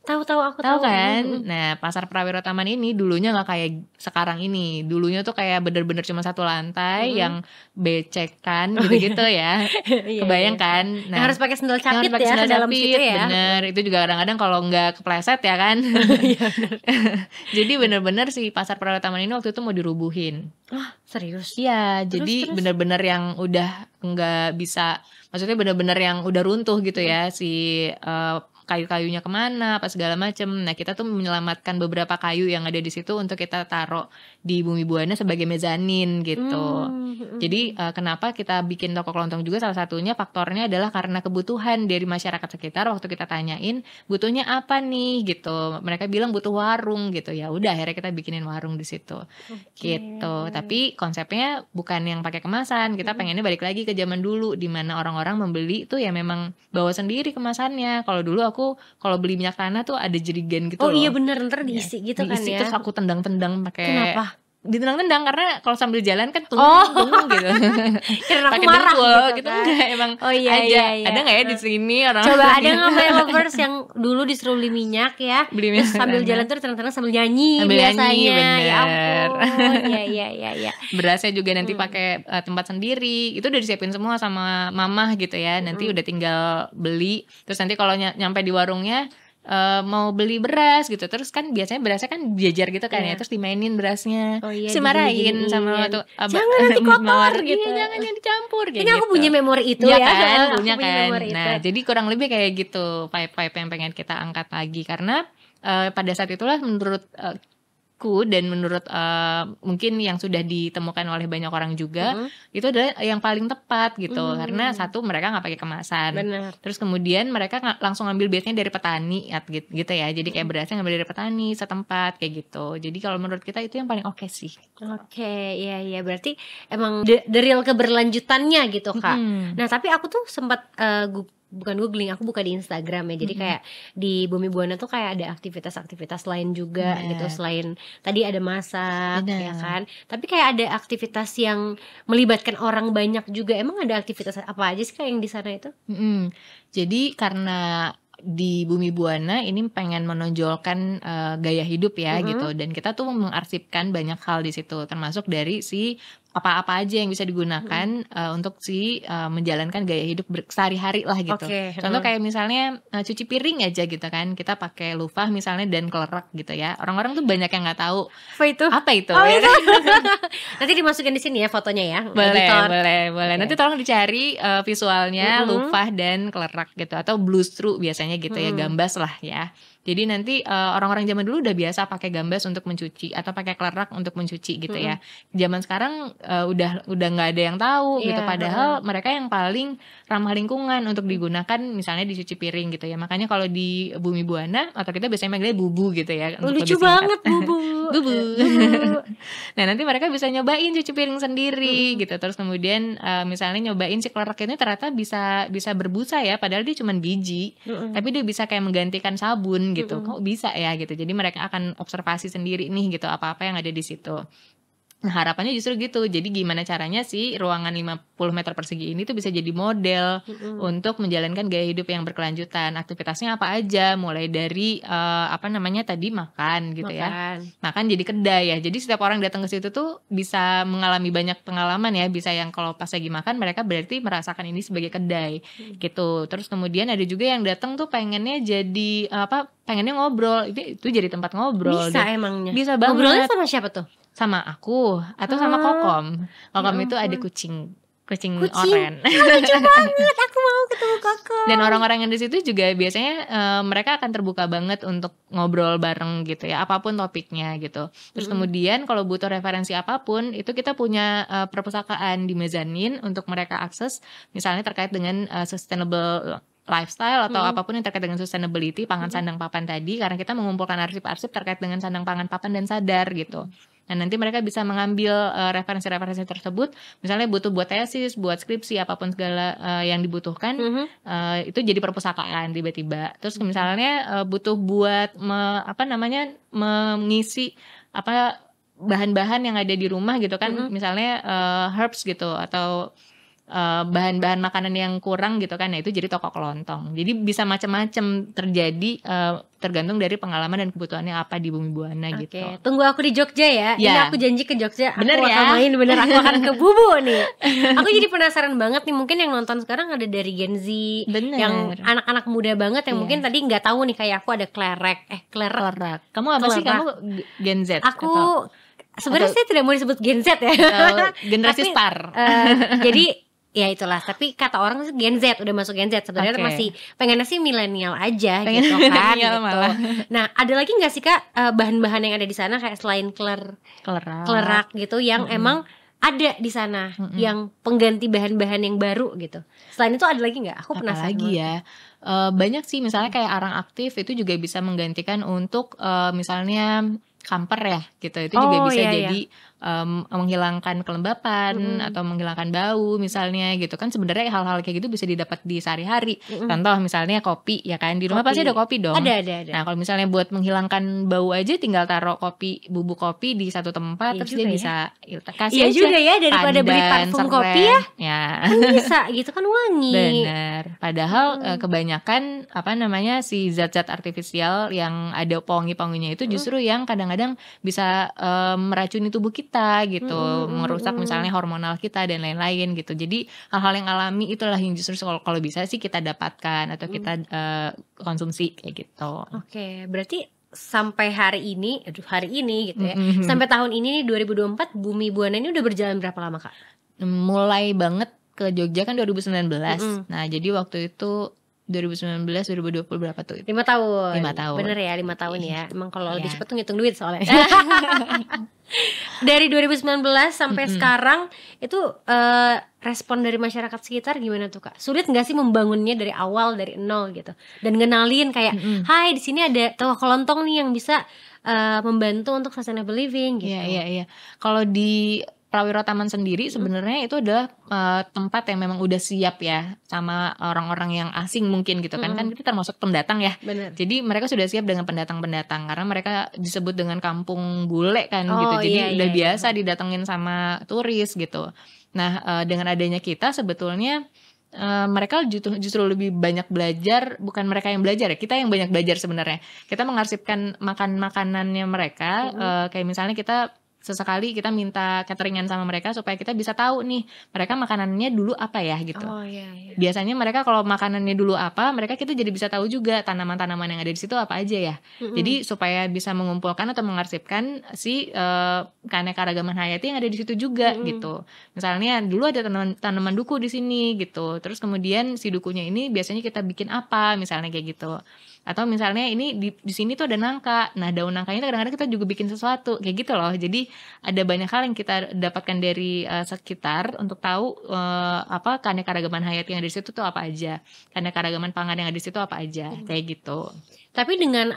Tahu aku tahu kan. Nah Pasar Prawiro Taman ini dulunya nggak kayak sekarang ini. Dulunya tuh kayak bener-bener cuma satu lantai yang becekan gitu-gitu ya. Kebayang kan? Nah harus pakai sendal capit ya ke dalam situ ya. Bener, itu juga kadang-kadang kalau nggak kepleset ya kan. Jadi bener-bener si Pasar Prawiro Taman ini waktu itu mau dirubuhin. Serius? Iya, jadi bener-bener yang udah nggak bisa, maksudnya bener-bener yang udah runtuh gitu ya si kayu-kayunya kemana, apa segala macem. Nah kita tuh menyelamatkan beberapa kayu yang ada di situ untuk kita taruh di Bumi Buana sebagai mezanin gitu. Jadi kenapa kita bikin toko kelontong juga salah satunya faktornya adalah karena kebutuhan dari masyarakat sekitar. Waktu kita tanyain butuhnya apa nih gitu, mereka bilang butuh warung gitu. Ya udah akhirnya kita bikinin warung di situ. Gitu. Tapi konsepnya bukan yang pakai kemasan. Kita pengennya balik lagi ke zaman dulu di mana orang-orang membeli itu ya memang bawa sendiri kemasannya. Kalau dulu aku kalau beli minyak tanah tuh ada jerigen gitu loh. Iya bener, ntar diisi gitu kan ya. Terus aku tendang-tendang pakai. Kenapa? Ditendang-tendang karena kalau sambil jalan kan tunggu gitu. Karena aku marah gitu kan. Enggak, emang aja. Ada nggak ya di sini orang? Coba ada nggak My Lovers yang dulu disuruh beli minyak ya? Beli minyak sambil jalan tuh ternyata sambil nyanyi biasanya. Bener. Ya ampun. Iya. Berasnya juga nanti pakai tempat sendiri. Itu udah disiapin semua sama mama gitu ya. Nanti udah tinggal beli. Terus nanti kalau nyampe di warungnya mau beli beras gitu, terus kan biasanya berasnya kan jajar gitu kan ya, terus dimainin berasnya, terus dimarahin sama tuh jangan nanti kotor gitu. Iya, jangan dicampur kayak ini gitu. aku punya memori itu ya ya kan, aku punya kan. itu. Jadi kurang lebih kayak gitu vibe yang pengen kita angkat lagi, karena pada saat itulah menurut dan menurut mungkin yang sudah ditemukan oleh banyak orang juga, itu adalah yang paling tepat gitu, karena satu mereka nggak pakai kemasan. Bener. Terus kemudian mereka langsung ngambil biasanya dari petani gitu ya, jadi kayak berasnya ngambil dari petani setempat kayak gitu. Jadi kalau menurut kita itu yang paling oke sih. Oke, iya berarti emang the real keberlanjutannya gitu Kak. Nah tapi aku tuh sempat bukan googling, aku buka di Instagram ya. Jadi kayak di Bumi Buana tuh kayak ada aktivitas-aktivitas lain juga gitu, selain tadi ada masak ya kan. Tapi kayak ada aktivitas yang melibatkan orang banyak juga. Emang ada aktivitas apa aja sih Kak yang di sana itu? Jadi karena di Bumi Buana ini pengen menonjolkan gaya hidup ya gitu, dan kita tuh mengarsipkan banyak hal di situ, termasuk dari si apa-apa aja yang bisa digunakan untuk menjalankan gaya hidup sehari-hari lah gitu. Contoh kayak misalnya cuci piring aja gitu kan, kita pakai lufah misalnya dan kelerak gitu ya. Orang-orang tuh banyak yang nggak tahu apa itu. Oh, ya. itu. Nanti dimasukin di sini ya fotonya ya. Boleh. Nanti tolong dicari visualnya lufah dan kelerak gitu, atau bluestro biasanya gitu ya, gambas lah ya. Jadi nanti orang-orang zaman dulu udah biasa pakai gambas untuk mencuci atau pakai kelerak untuk mencuci gitu ya. Zaman sekarang udah nggak ada yang tahu gitu, padahal mereka yang paling ramah lingkungan untuk digunakan misalnya dicuci piring gitu ya. Makanya kalau di Bumi Buana atau kita biasanya manggilnya bubu gitu ya. Lucu banget bubu. Nah nanti mereka bisa nyobain cuci piring sendiri gitu. Terus kemudian misalnya nyobain si kelerak ini ternyata bisa berbusa ya, padahal dia cuma biji, tapi dia bisa kayak menggantikan sabun gitu. Kok bisa ya gitu. Jadi mereka akan observasi sendiri nih gitu apa-apa yang ada di situ. Nah harapannya justru gitu. Jadi gimana caranya sih ruangan 50 meter persegi ini tuh bisa jadi model untuk menjalankan gaya hidup yang berkelanjutan. Aktivitasnya apa aja, mulai dari tadi makan gitu ya. Makan jadi kedai ya. Jadi setiap orang datang ke situ tuh bisa mengalami banyak pengalaman ya. Bisa yang kalau pas lagi makan mereka berarti merasakan ini sebagai kedai gitu. Terus kemudian ada juga yang datang tuh pengennya jadi pengennya ngobrol. Itu jadi tempat ngobrol. Bisa emangnya. Bisa banget. Ngobrolnya sama siapa tuh? Sama aku atau sama Kokom. Kokom itu ada kucing oren. Lucu banget, aku mau ketemu Kokom. Dan orang-orang yang di situ juga biasanya mereka akan terbuka banget untuk ngobrol bareng gitu ya, apapun topiknya gitu. Terus kemudian kalau butuh referensi apapun, itu kita punya perpustakaan di mezanin untuk mereka akses, misalnya terkait dengan sustainable lifestyle atau apapun yang terkait dengan sustainability, pangan, sandang, papan tadi, karena kita mengumpulkan arsip-arsip terkait dengan sandang, pangan, papan, dan sadar gitu. Nah nanti mereka bisa mengambil referensi-referensi tersebut, misalnya butuh buat tesis, buat skripsi, apapun segala yang dibutuhkan, itu jadi perpustakaan tiba-tiba. Terus misalnya butuh buat mengisi bahan-bahan yang ada di rumah gitu kan, misalnya herbs gitu atau bahan-bahan makanan yang kurang gitu kan, nah itu jadi toko kelontong. Jadi bisa macam-macam terjadi, tergantung dari pengalaman dan kebutuhannya apa di Bumi Buana gitu. Tunggu aku di Jogja ya. Ini aku janji ke Jogja. Bener aku akan main, aku akan ke Bubu nih. Aku jadi penasaran banget nih, mungkin yang nonton sekarang ada dari Gen Z, yang anak-anak muda banget yang mungkin tadi nggak tahu nih, kayak aku ada klerek. Kamu apa sih? Kamu Gen Z? Aku sebenarnya saya tidak mau disebut Gen Z ya. Generasi star. Jadi ya itulah, tapi kata orang sih Gen Z, udah masuk Gen Z sebenarnya. Masih pengennya sih milenial aja gitu kan gitu. Nah ada lagi nggak sih Kak bahan-bahan yang ada di sana kayak selain kelerak gitu yang emang ada di sana yang pengganti bahan-bahan yang baru gitu? Selain itu ada lagi nggak? Aku penasaran lagi ya. Banyak sih, misalnya kayak arang aktif itu juga bisa menggantikan untuk misalnya kamper ya gitu. Itu juga bisa jadi menghilangkan kelembapan atau menghilangkan bau misalnya gitu kan. Sebenarnya hal-hal kayak gitu bisa didapat di sehari-hari. Contoh misalnya kopi ya kan, di rumah pasti ada kopi dong. Ada. Nah kalau misalnya buat menghilangkan bau aja, tinggal taruh bubuk kopi di satu tempat, terus dia bisa kasih aja juga ya, daripada beli parfum kopi ya. Bisa gitu kan, wangi. Bener. Padahal kebanyakan si zat-zat artifisial yang ada pewangi-pewanginya itu justru yang kadang-kadang bisa meracuni tubuh kita kita gitu, merusak misalnya hormonal kita dan lain-lain gitu. Jadi hal-hal yang alami itulah yang justru kalau bisa sih kita dapatkan atau kita konsumsi kayak gitu. Oke, berarti sampai hari ini gitu ya, sampai tahun ini nih 2024 Bumi Buana ini udah berjalan berapa lama Kak? Mulai banget ke Jogja kan 2019. Nah jadi waktu itu 2019 2020 berapa tuh? 5 tahun. 5 tahun. Bener ya, 5 tahun ya. Emang kalau lebih cepet tuh ngitung duit soalnya. Dari 2019 sampai sekarang itu respon dari masyarakat sekitar gimana tuh Kak? Sulit nggak sih membangunnya dari awal, dari nol gitu? Dan ngenalin kayak, hai di sini ada toko kelontong nih yang bisa membantu untuk sustainable living gitu. Iya. Kalau di Prawiro Taman sendiri sebenarnya itu adalah tempat yang memang udah siap ya sama orang-orang yang asing mungkin gitu kan. Kan kita termasuk pendatang ya. Bener. Jadi mereka sudah siap dengan pendatang-pendatang karena mereka disebut dengan kampung bule kan gitu. Jadi udah biasa didatengin sama turis gitu. Nah, dengan adanya kita sebetulnya mereka justru lebih banyak belajar, bukan mereka yang belajar ya, kita yang banyak belajar sebenarnya. Kita mengarsipkan makanannya mereka, kayak misalnya kita sesekali kita minta cateringan sama mereka supaya kita bisa tahu nih mereka makanannya dulu apa ya gitu. Biasanya mereka kalau makanannya dulu apa, mereka kita jadi bisa tahu juga tanaman-tanaman yang ada di situ apa aja ya. Jadi supaya bisa mengumpulkan atau mengarsipkan si keanekaragaman hayati yang ada di situ juga gitu. Misalnya dulu ada tanaman duku di sini gitu. Terus kemudian si dukunya ini biasanya kita bikin apa misalnya kayak gitu. Atau misalnya ini di sini tuh ada nangka. Nah, daun nangkanya kadang-kadang kita juga bikin sesuatu kayak gitu loh. Jadi ada banyak hal yang kita dapatkan dari sekitar untuk tahu apa keanekaragaman hayati yang ada di situ tuh apa aja. Keanekaragaman pangan yang ada di situ apa aja. Kayak gitu. Tapi dengan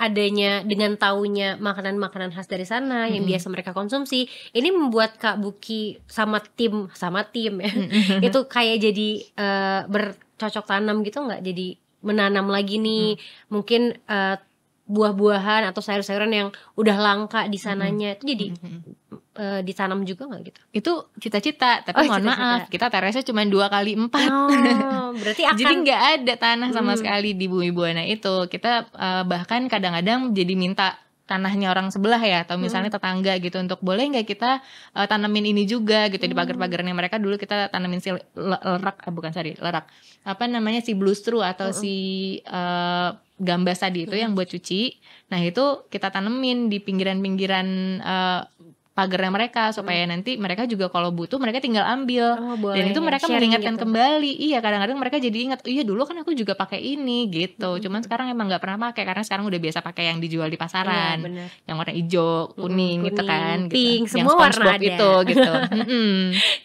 taunya makanan-makanan khas dari sana yang biasa mereka konsumsi, ini membuat Kak Buki sama tim ya, itu kayak jadi bercocok tanam gitu nggak? Jadi menanam lagi nih mungkin buah-buahan atau sayur-sayuran yang udah langka di sananya itu jadi ditanam juga nggak gitu? Itu cita-cita, tapi mohon maaf kita teresnya cuma 2x4. Berarti akan jadi nggak ada tanah sama sekali di Bumi Buana itu. Kita bahkan kadang-kadang jadi minta tanahnya orang sebelah ya, atau misalnya tetangga gitu, untuk boleh nggak kita tanamin ini juga gitu di pagar-pagarnya mereka. Dulu kita tanamin si lerak apa namanya, si bluestru atau si gambas tadi itu yang buat cuci. Nah itu kita tanemin di pinggiran-pinggiran pagarnya mereka supaya nanti mereka juga kalau butuh mereka tinggal ambil. Dan itu mereka mengingatkan gitu. Kembali. Iya, kadang-kadang mereka jadi ingat, iya dulu kan aku juga pakai ini gitu. Cuman sekarang emang nggak pernah pakai karena sekarang udah biasa pakai yang dijual di pasaran. Yang warna hijau, kuning gitu kan, pink, gitu. Semua warna ada itu gitu.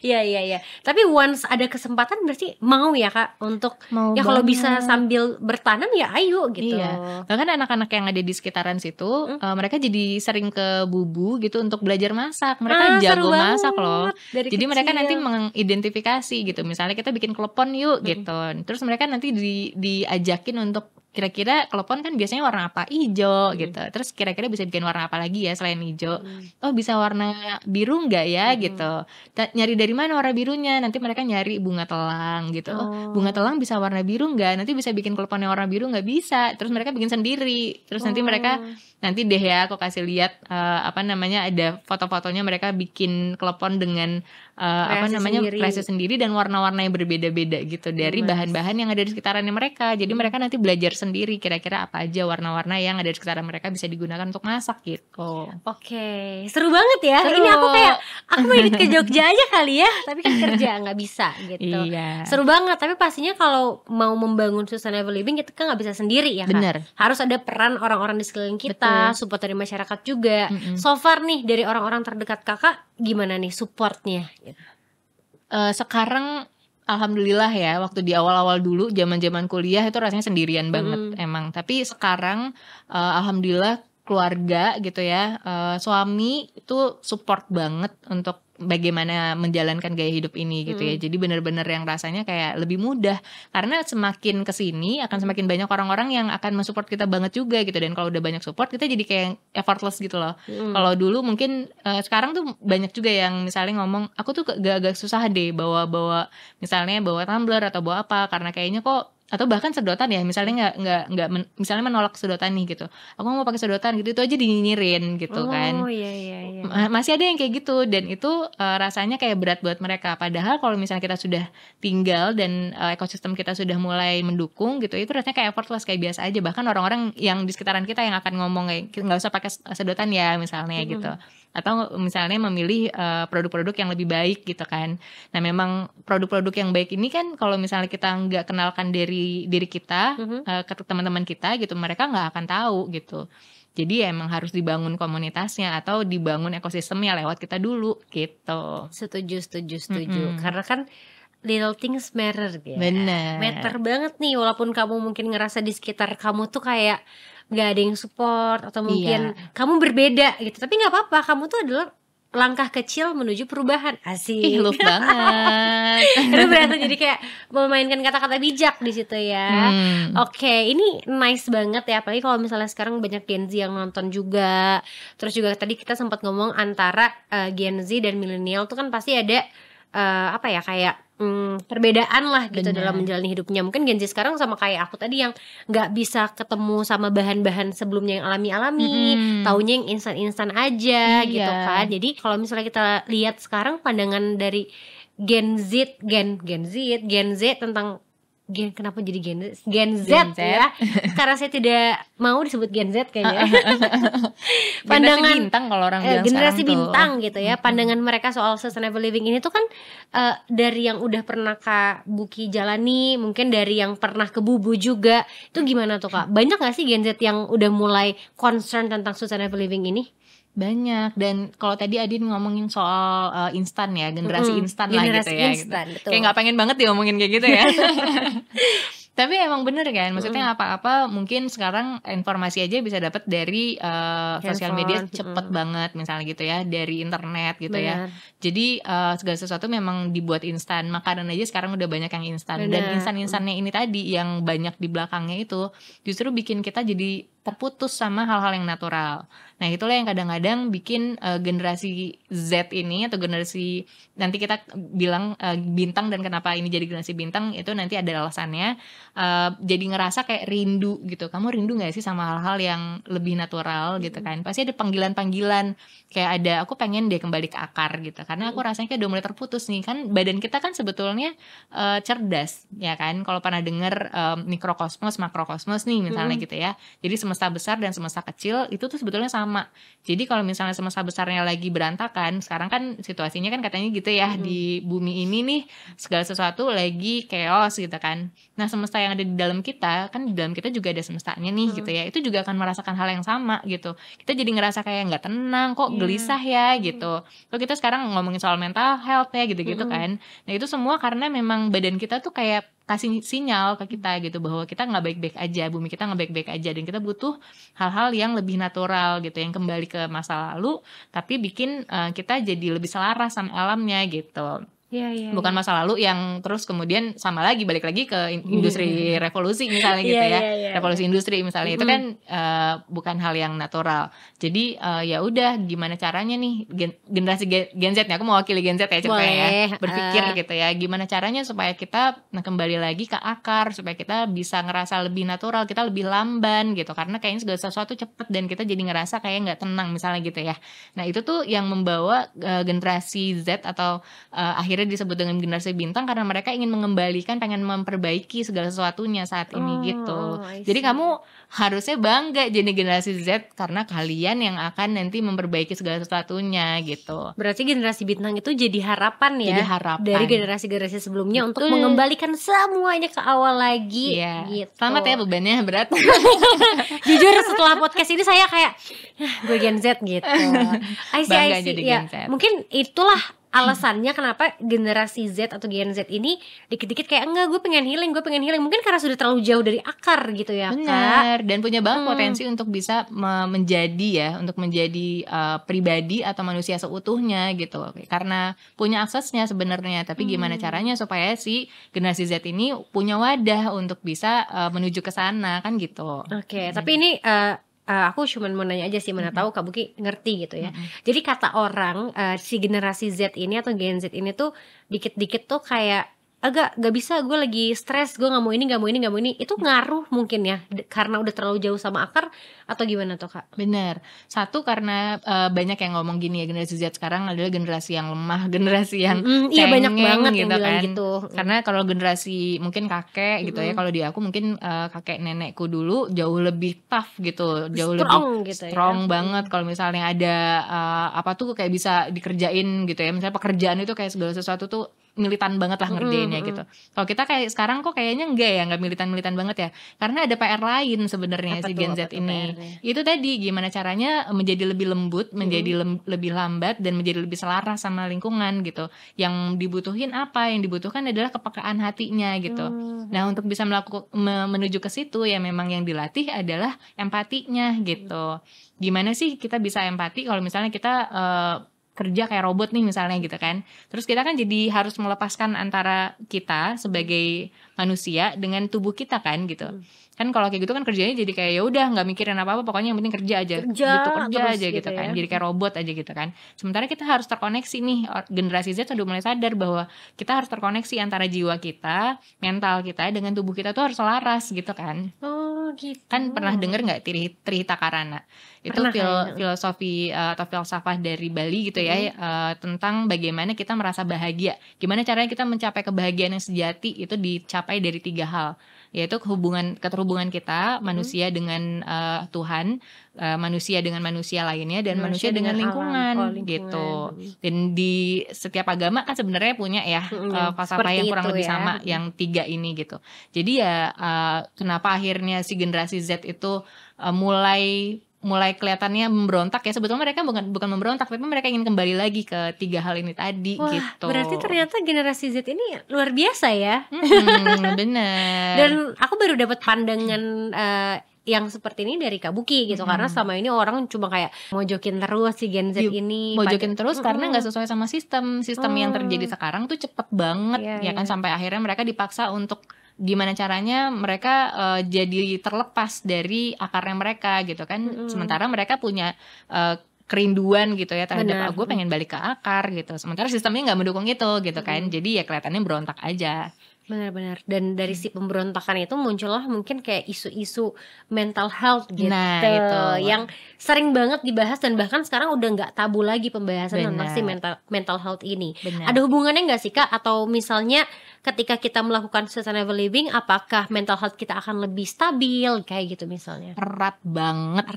Iya. Tapi once ada kesempatan berarti mau ya Kak untuk ya kalau bisa sambil bertanam ya ayo gitu. Iya. Bahkan anak-anak yang ada di sekitaran situ mereka jadi sering ke Bubu gitu untuk belajar masak. Mereka jago masak loh. Jadi kecil. Mereka nanti mengidentifikasi gitu. Misalnya kita bikin klepon yuk gitu. Terus mereka nanti diajakin untuk kira-kira klepon kan biasanya warna apa? Hijau gitu. Terus kira-kira bisa bikin warna apa lagi ya selain hijau? Oh bisa warna biru nggak ya gitu. Nyari dari mana warna birunya? Nanti mereka nyari bunga telang gitu. Oh bunga telang bisa warna biru nggak? Nanti bisa bikin klepon yang warna biru nggak? Bisa. Terus mereka bikin sendiri. Terus nanti mereka nanti deh ya aku kasih lihat apa namanya, ada foto-fotonya mereka bikin klepon dengan kreasi sendiri dan warna-warna yang berbeda-beda gitu dari bahan-bahan yang ada di sekitarannya mereka. Jadi mereka nanti belajar sendiri kira-kira apa aja warna-warna yang ada di sekitaran mereka bisa digunakan untuk masak gitu. Oke, seru banget ya. Seru. Ini aku mau edit ke Jogja aja kali ya, tapi kan kerja nggak bisa gitu. Iya. Seru banget. Tapi pastinya kalau mau membangun sustainable living kita kan nggak bisa sendiri ya Kak. Bener. Harus ada peran orang-orang di sekeliling kita, support dari masyarakat juga. So far nih dari orang-orang terdekat Kakak gimana nih supportnya? Sekarang alhamdulillah ya, waktu di awal-awal dulu zaman-zaman kuliah itu rasanya sendirian banget emang. Tapi sekarang alhamdulillah keluarga gitu ya, suami itu support banget untuk bagaimana menjalankan gaya hidup ini gitu ya. Jadi benar-benar yang rasanya kayak lebih mudah karena semakin kesini akan semakin banyak orang-orang yang akan mensupport kita banget juga gitu. Dan kalau udah banyak support kita jadi kayak effortless gitu loh. Kalau dulu mungkin sekarang tuh banyak juga yang misalnya ngomong aku tuh agak susah deh bawa misalnya bawa tumbler atau bawa apa karena kayaknya kok, atau bahkan sedotan ya misalnya misalnya menolak sedotan nih gitu, aku mau pakai sedotan gitu, itu aja dinyinyirin gitu kan. Iya. Masih ada yang kayak gitu, dan itu rasanya kayak berat buat mereka. Padahal kalau misalnya kita sudah tinggal dan ekosistem kita sudah mulai mendukung gitu, itu rasanya kayak effortless, kayak biasa aja. Bahkan orang-orang yang di sekitaran kita yang akan ngomong kayak nggak usah pakai sedotan ya misalnya gitu, atau misalnya memilih produk-produk yang lebih baik gitu kan. Nah memang produk-produk yang baik ini kan kalau misalnya kita nggak kenalkan dari diri kita ke teman-teman kita gitu, mereka nggak akan tahu gitu. Jadi ya emang harus dibangun komunitasnya atau dibangun ekosistemnya lewat kita dulu gitu. Setuju. Karena kan little things matter ya. Bener. Matter banget nih, walaupun kamu mungkin ngerasa di sekitar kamu tuh kayak gak ada yang support atau mungkin kamu berbeda gitu. Tapi gak apa-apa, kamu tuh adalah langkah kecil menuju perubahan. Asik. Love banget. Itu berarti jadi kayak memainkan kata-kata bijak di situ ya. Oke, ini nice banget ya. Apalagi kalau misalnya sekarang banyak Gen Z yang nonton juga. Terus juga tadi kita sempat ngomong antara Gen Z dan milenial tuh kan pasti ada apa ya, kayak perbedaan lah gitu dalam menjalani hidupnya. Mungkin Gen Z sekarang sama kayak aku tadi yang nggak bisa ketemu sama bahan-bahan sebelumnya yang alami-alami, taunya yang instan-instan aja gitu kan. Jadi kalau misalnya kita lihat sekarang pandangan dari Gen Z tentang kenapa jadi Gen Z ya? Karena saya tidak mau disebut Gen Z kayaknya. Pandangan generasi bintang kalau orang bilang generasi bintang tuh. gitu ya. Pandangan mereka soal sustainable living ini tuh kan dari yang udah pernah Kak Buki jalani, mungkin dari yang pernah ke Bubu juga. Itu gimana tuh Kak? Banyak gak sih Gen Z yang udah mulai concern tentang sustainable living ini? Banyak. Dan kalau tadi Adin ngomongin soal instan ya, generasi instan lah gitu ya instan, gitu. Kayak gak pengen banget diomongin kayak gitu ya. Tapi emang bener kan, maksudnya apa-apa mungkin sekarang informasi aja bisa dapat dari sosial media cepet banget misalnya gitu ya, dari internet gitu ya. Jadi segala sesuatu memang dibuat instan. Makanan aja sekarang udah banyak yang instan. Dan instan-instannya ini tadi yang banyak di belakangnya itu justru bikin kita jadi terputus sama hal-hal yang natural. Nah itulah yang kadang-kadang bikin generasi Z ini atau generasi nanti kita bilang bintang, dan kenapa ini jadi generasi bintang itu nanti ada alasannya. Jadi ngerasa kayak rindu gitu. Kamu rindu gak sih sama hal-hal yang lebih natural gitu kan? Pasti ada panggilan-panggilan kayak ada aku pengen deh kembali ke akar gitu. Karena aku rasanya kayak udah mulai terputus nih. Kan badan kita kan sebetulnya cerdas ya kan. Kalau pernah denger mikrokosmos, makrokosmos nih misalnya gitu ya. Jadi semesta besar dan semesta kecil itu tuh sebetulnya sama. Jadi kalau misalnya semesta besarnya lagi berantakan, sekarang kan situasinya kan katanya gitu ya, di bumi ini nih segala sesuatu lagi chaos gitu kan. Nah semesta yang ada di dalam kita, kan di dalam kita juga ada semestanya nih gitu ya, itu juga akan merasakan hal yang sama gitu. Kita jadi ngerasa kayak nggak tenang, kok gelisah ya gitu. Kalau kita sekarang ngomongin soal mental health ya gitu-gitu kan. Nah itu semua karena memang badan kita tuh kayak kasih sinyal ke kita gitu bahwa kita nggak baik-baik aja, bumi kita nggak baik-baik aja, dan kita butuh hal-hal yang lebih natural gitu, yang kembali ke masa lalu tapi bikin kita jadi lebih selaras sama alamnya gitu. Bukan masa lalu yang terus kemudian sama lagi balik lagi ke industri revolusi misalnya gitu ya. Revolusi industri misalnya itu kan bukan hal yang natural. Jadi ya udah gimana caranya nih generasi Gen Z nih, aku mewakili Gen Z ya ceritanya ya, berpikir gitu ya, gimana caranya supaya kita kembali lagi ke akar, supaya kita bisa ngerasa lebih natural, kita lebih lamban gitu, karena kayaknya segala sesuatu cepet dan kita jadi ngerasa kayak nggak tenang misalnya gitu ya. Nah itu tuh yang membawa generasi Z atau akhirnya disebut dengan generasi bintang, karena mereka ingin mengembalikan, pengen memperbaiki segala sesuatunya saat ini gitu. Jadi kamu harusnya bangga jadi generasi Z karena kalian yang akan nanti memperbaiki segala sesuatunya gitu. Berarti generasi bintang itu jadi harapan ya, jadi harapan dari generasi-generasi sebelumnya. Betul. Untuk mengembalikan semuanya ke awal lagi gitu. Selamat ya, bebannya berat. Jujur setelah podcast ini saya kayak gue Gen Z gitu. I see jadi ya. Gen Z. Mungkin itulah alasannya kenapa generasi Z atau Gen Z ini dikit-dikit kayak enggak, gue pengen healing. Mungkin karena sudah terlalu jauh dari akar gitu ya. Benar, dan punya banget potensi untuk bisa menjadi pribadi atau manusia seutuhnya gitu, karena punya aksesnya sebenarnya. Tapi gimana caranya supaya si generasi Z ini punya wadah untuk bisa menuju ke sana kan gitu. Tapi ini aku cuma mau nanya aja sih, mana tahu Kak Buki ngerti gitu ya. Jadi kata orang si generasi Z ini atau Gen Z ini tuh dikit-dikit tuh kayak agak gak bisa, gue lagi stres, gue nggak mau ini, nggak mau ini, nggak mau ini, itu ngaruh mungkin ya karena udah terlalu jauh sama akar atau gimana tuh Kak? Bener. Satu karena banyak yang ngomong gini ya, generasi Z sekarang adalah generasi yang lemah, generasi yang Iya banyak cengeng banget yang gitu bilang kan. gitu. Karena kalau generasi mungkin kakek gitu ya, kalau di aku mungkin kakek nenekku dulu jauh lebih tough gitu, jauh lebih Strong gitu ya. strong banget. Kalau misalnya ada apa tuh kayak bisa dikerjain gitu ya. Misalnya pekerjaan itu kayak segala sesuatu tuh militan banget lah ngerjainnya gitu. Kalau kita kayak sekarang kok kayaknya enggak ya, enggak militan-militan banget ya. Karena ada PR lain sebenarnya si Gen Z ini. PR-nya? Itu tadi gimana caranya menjadi lebih lembut, menjadi lebih lambat dan menjadi lebih selaras sama lingkungan gitu. Yang dibutuhin apa? Yang dibutuhkan adalah kepekaan hatinya gitu. Nah, untuk bisa menuju ke situ ya memang yang dilatih adalah empatinya gitu. Gimana sih kita bisa empati kalau misalnya kita kerja kayak robot nih misalnya gitu kan. Terus kita kan jadi harus melepaskan antara kita sebagai manusia dengan tubuh kita kan gitu. Kan kalau kayak gitu kan kerjanya jadi kayak ya udah nggak mikirin apa-apa, pokoknya yang penting kerja aja kerja aja gitu kan, jadi kayak robot aja gitu kan. Sementara kita harus terkoneksi nih, generasi Z udah mulai sadar bahwa kita harus terkoneksi antara jiwa kita, mental kita dengan tubuh kita tuh harus selaras gitu kan. Oh gitu. Kan pernah denger nggak Trihita Karana? Itu filosofi atau filsafah dari Bali gitu ya, tentang bagaimana kita merasa bahagia. Gimana caranya kita mencapai kebahagiaan yang sejati, itu dicapai dari 3 hal, yaitu keterhubungan kita manusia dengan Tuhan, manusia dengan manusia lainnya, dan manusia dengan lingkungan gitu. Dan di setiap agama kan sebenarnya punya ya falsafah yang kurang lebih sama yang 3 ini gitu. Jadi ya kenapa akhirnya si generasi Z itu mulai kelihatannya memberontak ya, sebetulnya mereka bukan memberontak, tapi mereka ingin kembali lagi ke 3 hal ini tadi. Wah, gitu. Berarti ternyata generasi Z ini luar biasa ya. Bener. Dan aku baru dapat pandangan yang seperti ini dari Kak Buki gitu, karena selama ini orang cuma kayak mojokin terus si Gen Z ini. Mojokin terus karena nggak sesuai sama sistem yang terjadi sekarang tuh cepet banget ya kan, sampai akhirnya mereka dipaksa untuk gimana caranya mereka jadi terlepas dari akarnya mereka gitu kan. Sementara mereka punya kerinduan gitu ya terhadap gue pengen balik ke akar gitu. Sementara sistemnya nggak mendukung itu gitu kan. Jadi ya kelihatannya berontak aja. Benar-benar. Dan dari si pemberontakan itu muncullah mungkin kayak isu-isu mental health gitu. Nah, itu yang sering banget dibahas, dan bahkan sekarang udah nggak tabu lagi pembahasan tentang si mental health ini. Ada hubungannya nggak sih Kak? Atau misalnya ketika kita melakukan sustainable living, apakah mental health kita akan lebih stabil kayak gitu misalnya? Erat banget.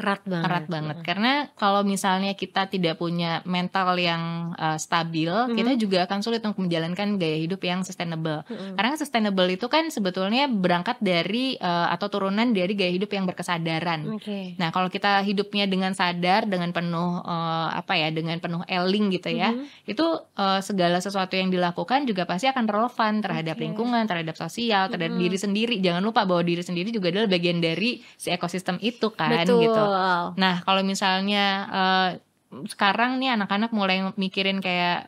Karena kalau misalnya kita tidak punya mental yang stabil, kita juga akan sulit untuk menjalankan gaya hidup yang sustainable. Karena sustainable itu kan sebetulnya berangkat dari atau turunan dari gaya hidup yang berkesadaran. Nah, kalau kita hidupnya dengan sadar, dengan penuh dengan penuh eling gitu ya, itu segala sesuatu yang dilakukan juga pasti akan relevan terhadap lingkungan, terhadap sosial, terhadap diri sendiri. Jangan lupa bahwa diri sendiri juga adalah bagian dari si ekosistem itu kan. Gitu. Nah, kalau misalnya sekarang nih anak-anak mulai mikirin kayak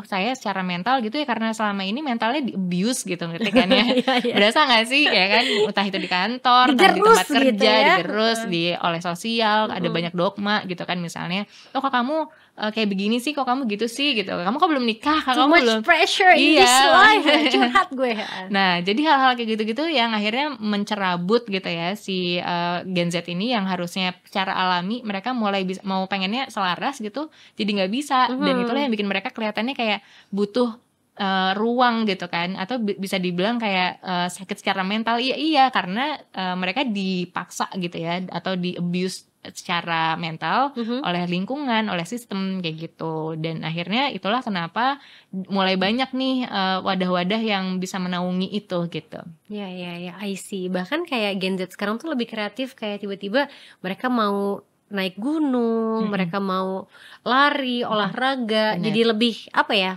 saya secara mental gitu ya karena selama ini mentalnya di abuse gitu, ngerti kan ya. Berasa gak sih ya kan, entah itu di kantor, entah di tempat kerja gitu ya? Digerus oleh sosial, ada banyak dogma gitu kan, misalnya kok kamu kayak begini sih, kok kamu gitu sih gitu, kamu kok belum nikah, kamu belum pressure in this life. Curhat gue. Nah, jadi hal-hal kayak gitu-gitu yang akhirnya mencerabut gitu ya si Gen Z ini, yang harusnya secara alami mereka mulai mau pengennya selaras gitu, jadi nggak bisa. Dan itulah yang bikin mereka kelihatannya kayak butuh ruang gitu kan, atau bisa dibilang kayak sakit secara mental. Iya karena mereka dipaksa gitu ya, atau di abuse secara mental oleh lingkungan, oleh sistem kayak gitu. Dan akhirnya itulah kenapa mulai banyak nih wadah-wadah yang bisa menaungi itu gitu. Ya, I see. Bahkan kayak Gen Z sekarang tuh lebih kreatif, kayak tiba-tiba mereka mau naik gunung, mereka mau lari, olahraga. Jadi lebih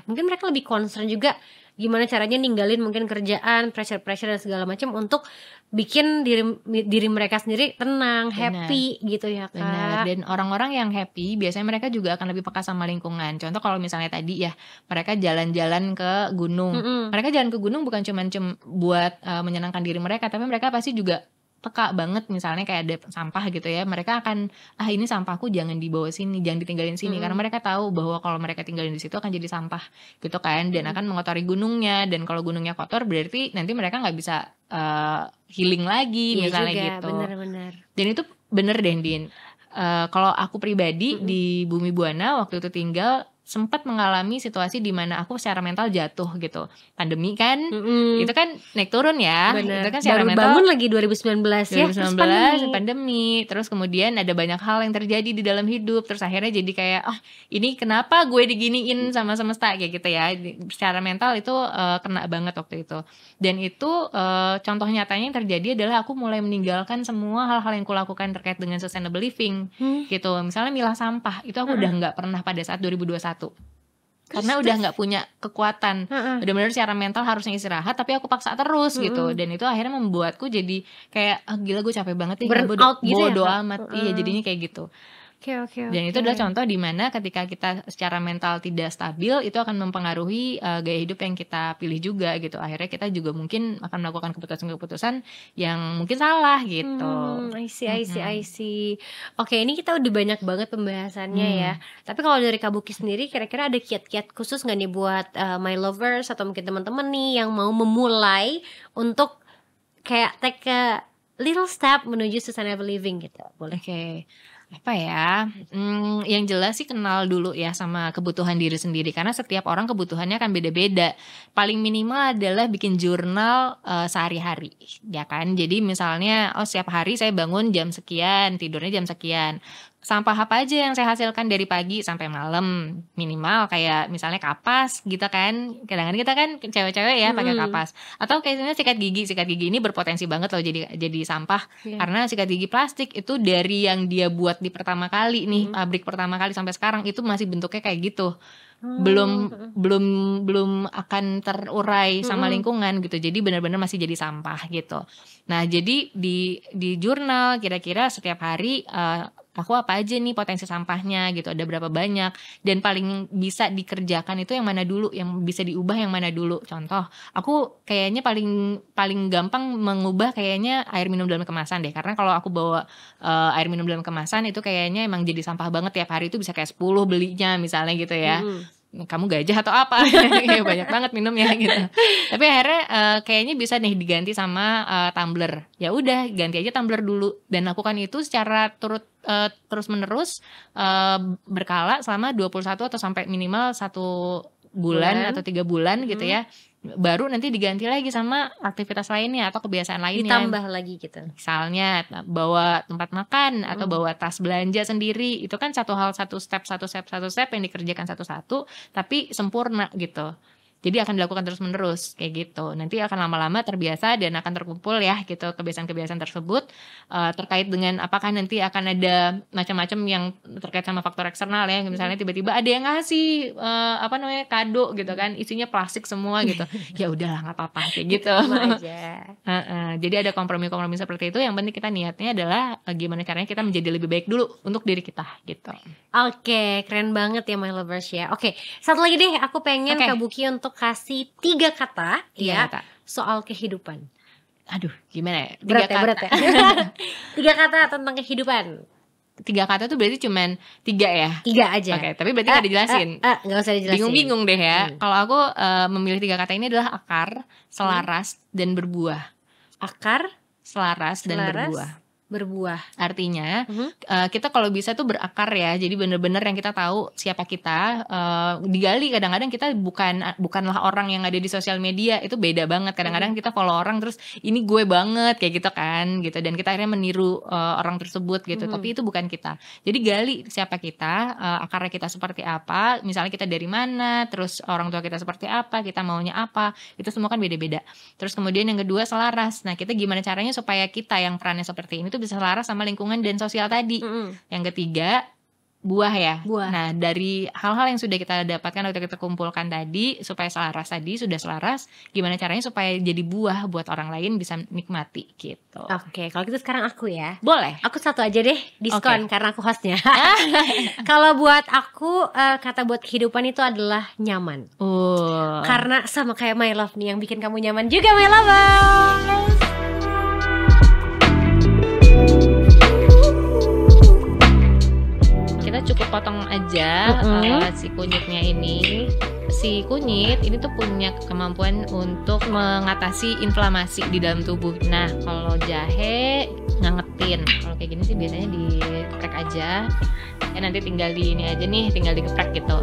mungkin mereka lebih concern juga gimana caranya ninggalin mungkin kerjaan, pressure dan segala macam untuk bikin diri mereka sendiri tenang, happy gitu ya Kak. Benar. Dan orang-orang yang happy biasanya mereka juga akan lebih peka sama lingkungan. Contoh kalau misalnya tadi ya, mereka jalan-jalan ke gunung. Mereka jalan ke gunung bukan cuma buat menyenangkan diri mereka, tapi mereka pasti juga peka banget misalnya kayak ada sampah gitu ya, mereka akan ini sampahku jangan dibawa sini, jangan ditinggalin sini, karena mereka tahu bahwa kalau mereka tinggalin di situ akan jadi sampah gitu kan, dan akan mengotori gunungnya, dan kalau gunungnya kotor berarti nanti mereka nggak bisa healing lagi misalnya juga, gitu. Bener-bener. Dan itu bener deh Din. Kalau aku pribadi di Bumi Buana waktu itu tinggal sempat mengalami situasi di mana aku secara mental jatuh gitu. Pandemi kan, itu kan naik turun ya. Bener. Itu kan secara Baru mental bangun lagi 2019 ya. 2019 pandemi. Terus kemudian ada banyak hal yang terjadi di dalam hidup. Terus akhirnya jadi kayak ini kenapa gue diginiin sama semesta kayak gitu ya. Secara mental itu kena banget waktu itu. Dan itu contoh nyatanya yang terjadi adalah aku mulai meninggalkan semua hal-hal yang kulakukan terkait dengan sustainable living gitu. Misalnya milah sampah itu aku udah nggak pernah pada saat 2021. Karena udah nggak punya kekuatan, benar-benar secara mental harusnya istirahat, tapi aku paksa terus gitu, dan itu akhirnya membuatku jadi kayak gila gue capek banget nih, bodo amat, iya jadinya kayak gitu. Okay. Dan itu adalah contoh di mana ketika kita secara mental tidak stabil, itu akan mempengaruhi gaya hidup yang kita pilih juga gitu. Akhirnya kita juga mungkin akan melakukan keputusan-keputusan yang mungkin salah gitu. I see. Oke, ini kita udah banyak banget pembahasannya ya. Tapi kalau dari Kak Buki sendiri, kira-kira ada kiat-kiat khusus nggak nih buat my lovers atau mungkin teman-teman nih yang mau memulai untuk kayak take a little step menuju sustainable living gitu? Boleh. Oke. Apa ya, yang jelas sih kenal dulu ya sama kebutuhan diri sendiri, karena setiap orang kebutuhannya kan beda-beda. Paling minimal adalah bikin jurnal sehari-hari ya kan. Jadi misalnya setiap hari saya bangun jam sekian, tidurnya jam sekian, sampah apa aja yang saya hasilkan dari pagi sampai malam, minimal kayak misalnya kapas gitu kan. Kadang-kadang kita kan cewek-cewek ya pakai kapas, atau kayaknya sikat gigi ini berpotensi banget loh jadi sampah, karena sikat gigi plastik itu dari yang dia buat di pertama kali nih, pabrik pertama kali sampai sekarang itu masih bentuknya kayak gitu. Belum akan terurai sama lingkungan gitu, jadi benar-benar masih jadi sampah gitu. Nah jadi di jurnal kira-kira setiap hari aku apa aja nih potensi sampahnya gitu, ada berapa banyak, dan paling bisa dikerjakan itu yang mana dulu, yang bisa diubah yang mana dulu. Contoh, aku kayaknya paling gampang mengubah kayaknya air minum dalam kemasan deh, karena kalau aku bawa air minum dalam kemasan itu kayaknya emang jadi sampah banget, tiap hari itu bisa kayak 10 belinya misalnya gitu ya. Kamu gajah atau apa? Banyak banget minumnya gitu. Tapi akhirnya kayaknya bisa nih diganti sama tumbler. Ya udah ganti aja tumbler dulu, dan lakukan itu secara terus menerus berkala selama 21 atau sampai minimal 1 bulan atau 3 bulan gitu ya. Baru nanti diganti lagi sama aktivitas lainnya atau kebiasaan lainnya. Ditambah lagi gitu. Misalnya bawa tempat makan atau bawa tas belanja sendiri. Itu kan satu step yang dikerjakan satu-satu tapi sempurna gitu. Jadi akan dilakukan terus-menerus kayak gitu. Nanti akan lama-lama terbiasa dan akan terkumpul ya gitu kebiasaan-kebiasaan tersebut. Terkait dengan apakah nanti akan ada macam-macam yang terkait sama faktor eksternal ya. Misalnya tiba-tiba ada yang ngasih kado gitu kan, isinya plastik semua gitu. Ya udahlah nggak apa-apa kayak gitu. Jadi ada kompromi-kompromi seperti itu. Yang penting kita niatnya adalah gimana caranya kita menjadi lebih baik dulu untuk diri kita gitu. Oke, keren banget ya my lovers ya. Oke, satu lagi deh, aku pengen Kak Buki untuk kasih 3 kata soal kehidupan. Aduh, gimana ya? 3 kata. Berat ya? 3 kata tentang kehidupan. 3 kata tuh berarti cuman 3 ya? 3 aja. Oke, tapi berarti gak dijelasin. Gak usah dijelasin. Bingung-bingung deh ya. Kalau aku memilih 3 kata ini adalah akar, selaras, dan berbuah. Akar, selaras, dan berbuah. Artinya kita kalau bisa tuh berakar ya. Jadi benar-benar yang kita tahu siapa kita, digali. Kadang-kadang kita bukanlah orang yang ada di sosial media. Itu beda banget. Kadang-kadang kita follow orang terus ini gue banget kayak gitu kan gitu, dan kita akhirnya meniru orang tersebut gitu. Tapi itu bukan kita. Jadi gali siapa kita, akarnya kita seperti apa, misalnya kita dari mana, terus orang tua kita seperti apa, kita maunya apa. Itu semua kan beda-beda. Terus kemudian yang kedua selaras. Nah kita gimana caranya supaya kita yang perannya seperti ini tuh bisa selaras sama lingkungan dan sosial tadi. Yang ketiga buah ya. Nah dari hal-hal yang sudah kita dapatkan atau kita kumpulkan tadi supaya selaras tadi, sudah selaras, gimana caranya supaya jadi buah buat orang lain bisa nikmati gitu. Oke, kalau gitu sekarang aku ya. Boleh. Aku satu aja deh diskon karena aku hostnya. Kalau buat aku kata buat kehidupan itu adalah nyaman. Karena sama kayak my love nih yang bikin kamu nyaman juga my lovers. cukup potong aja si kunyitnya ini. Si kunyit ini tuh punya kemampuan untuk mengatasi inflamasi di dalam tubuh. Nah, kalau jahe ngangetin. Kalau kayak gini sih biasanya dikeprek aja. Ya nanti tinggal di ini aja nih, tinggal digeprek gitu.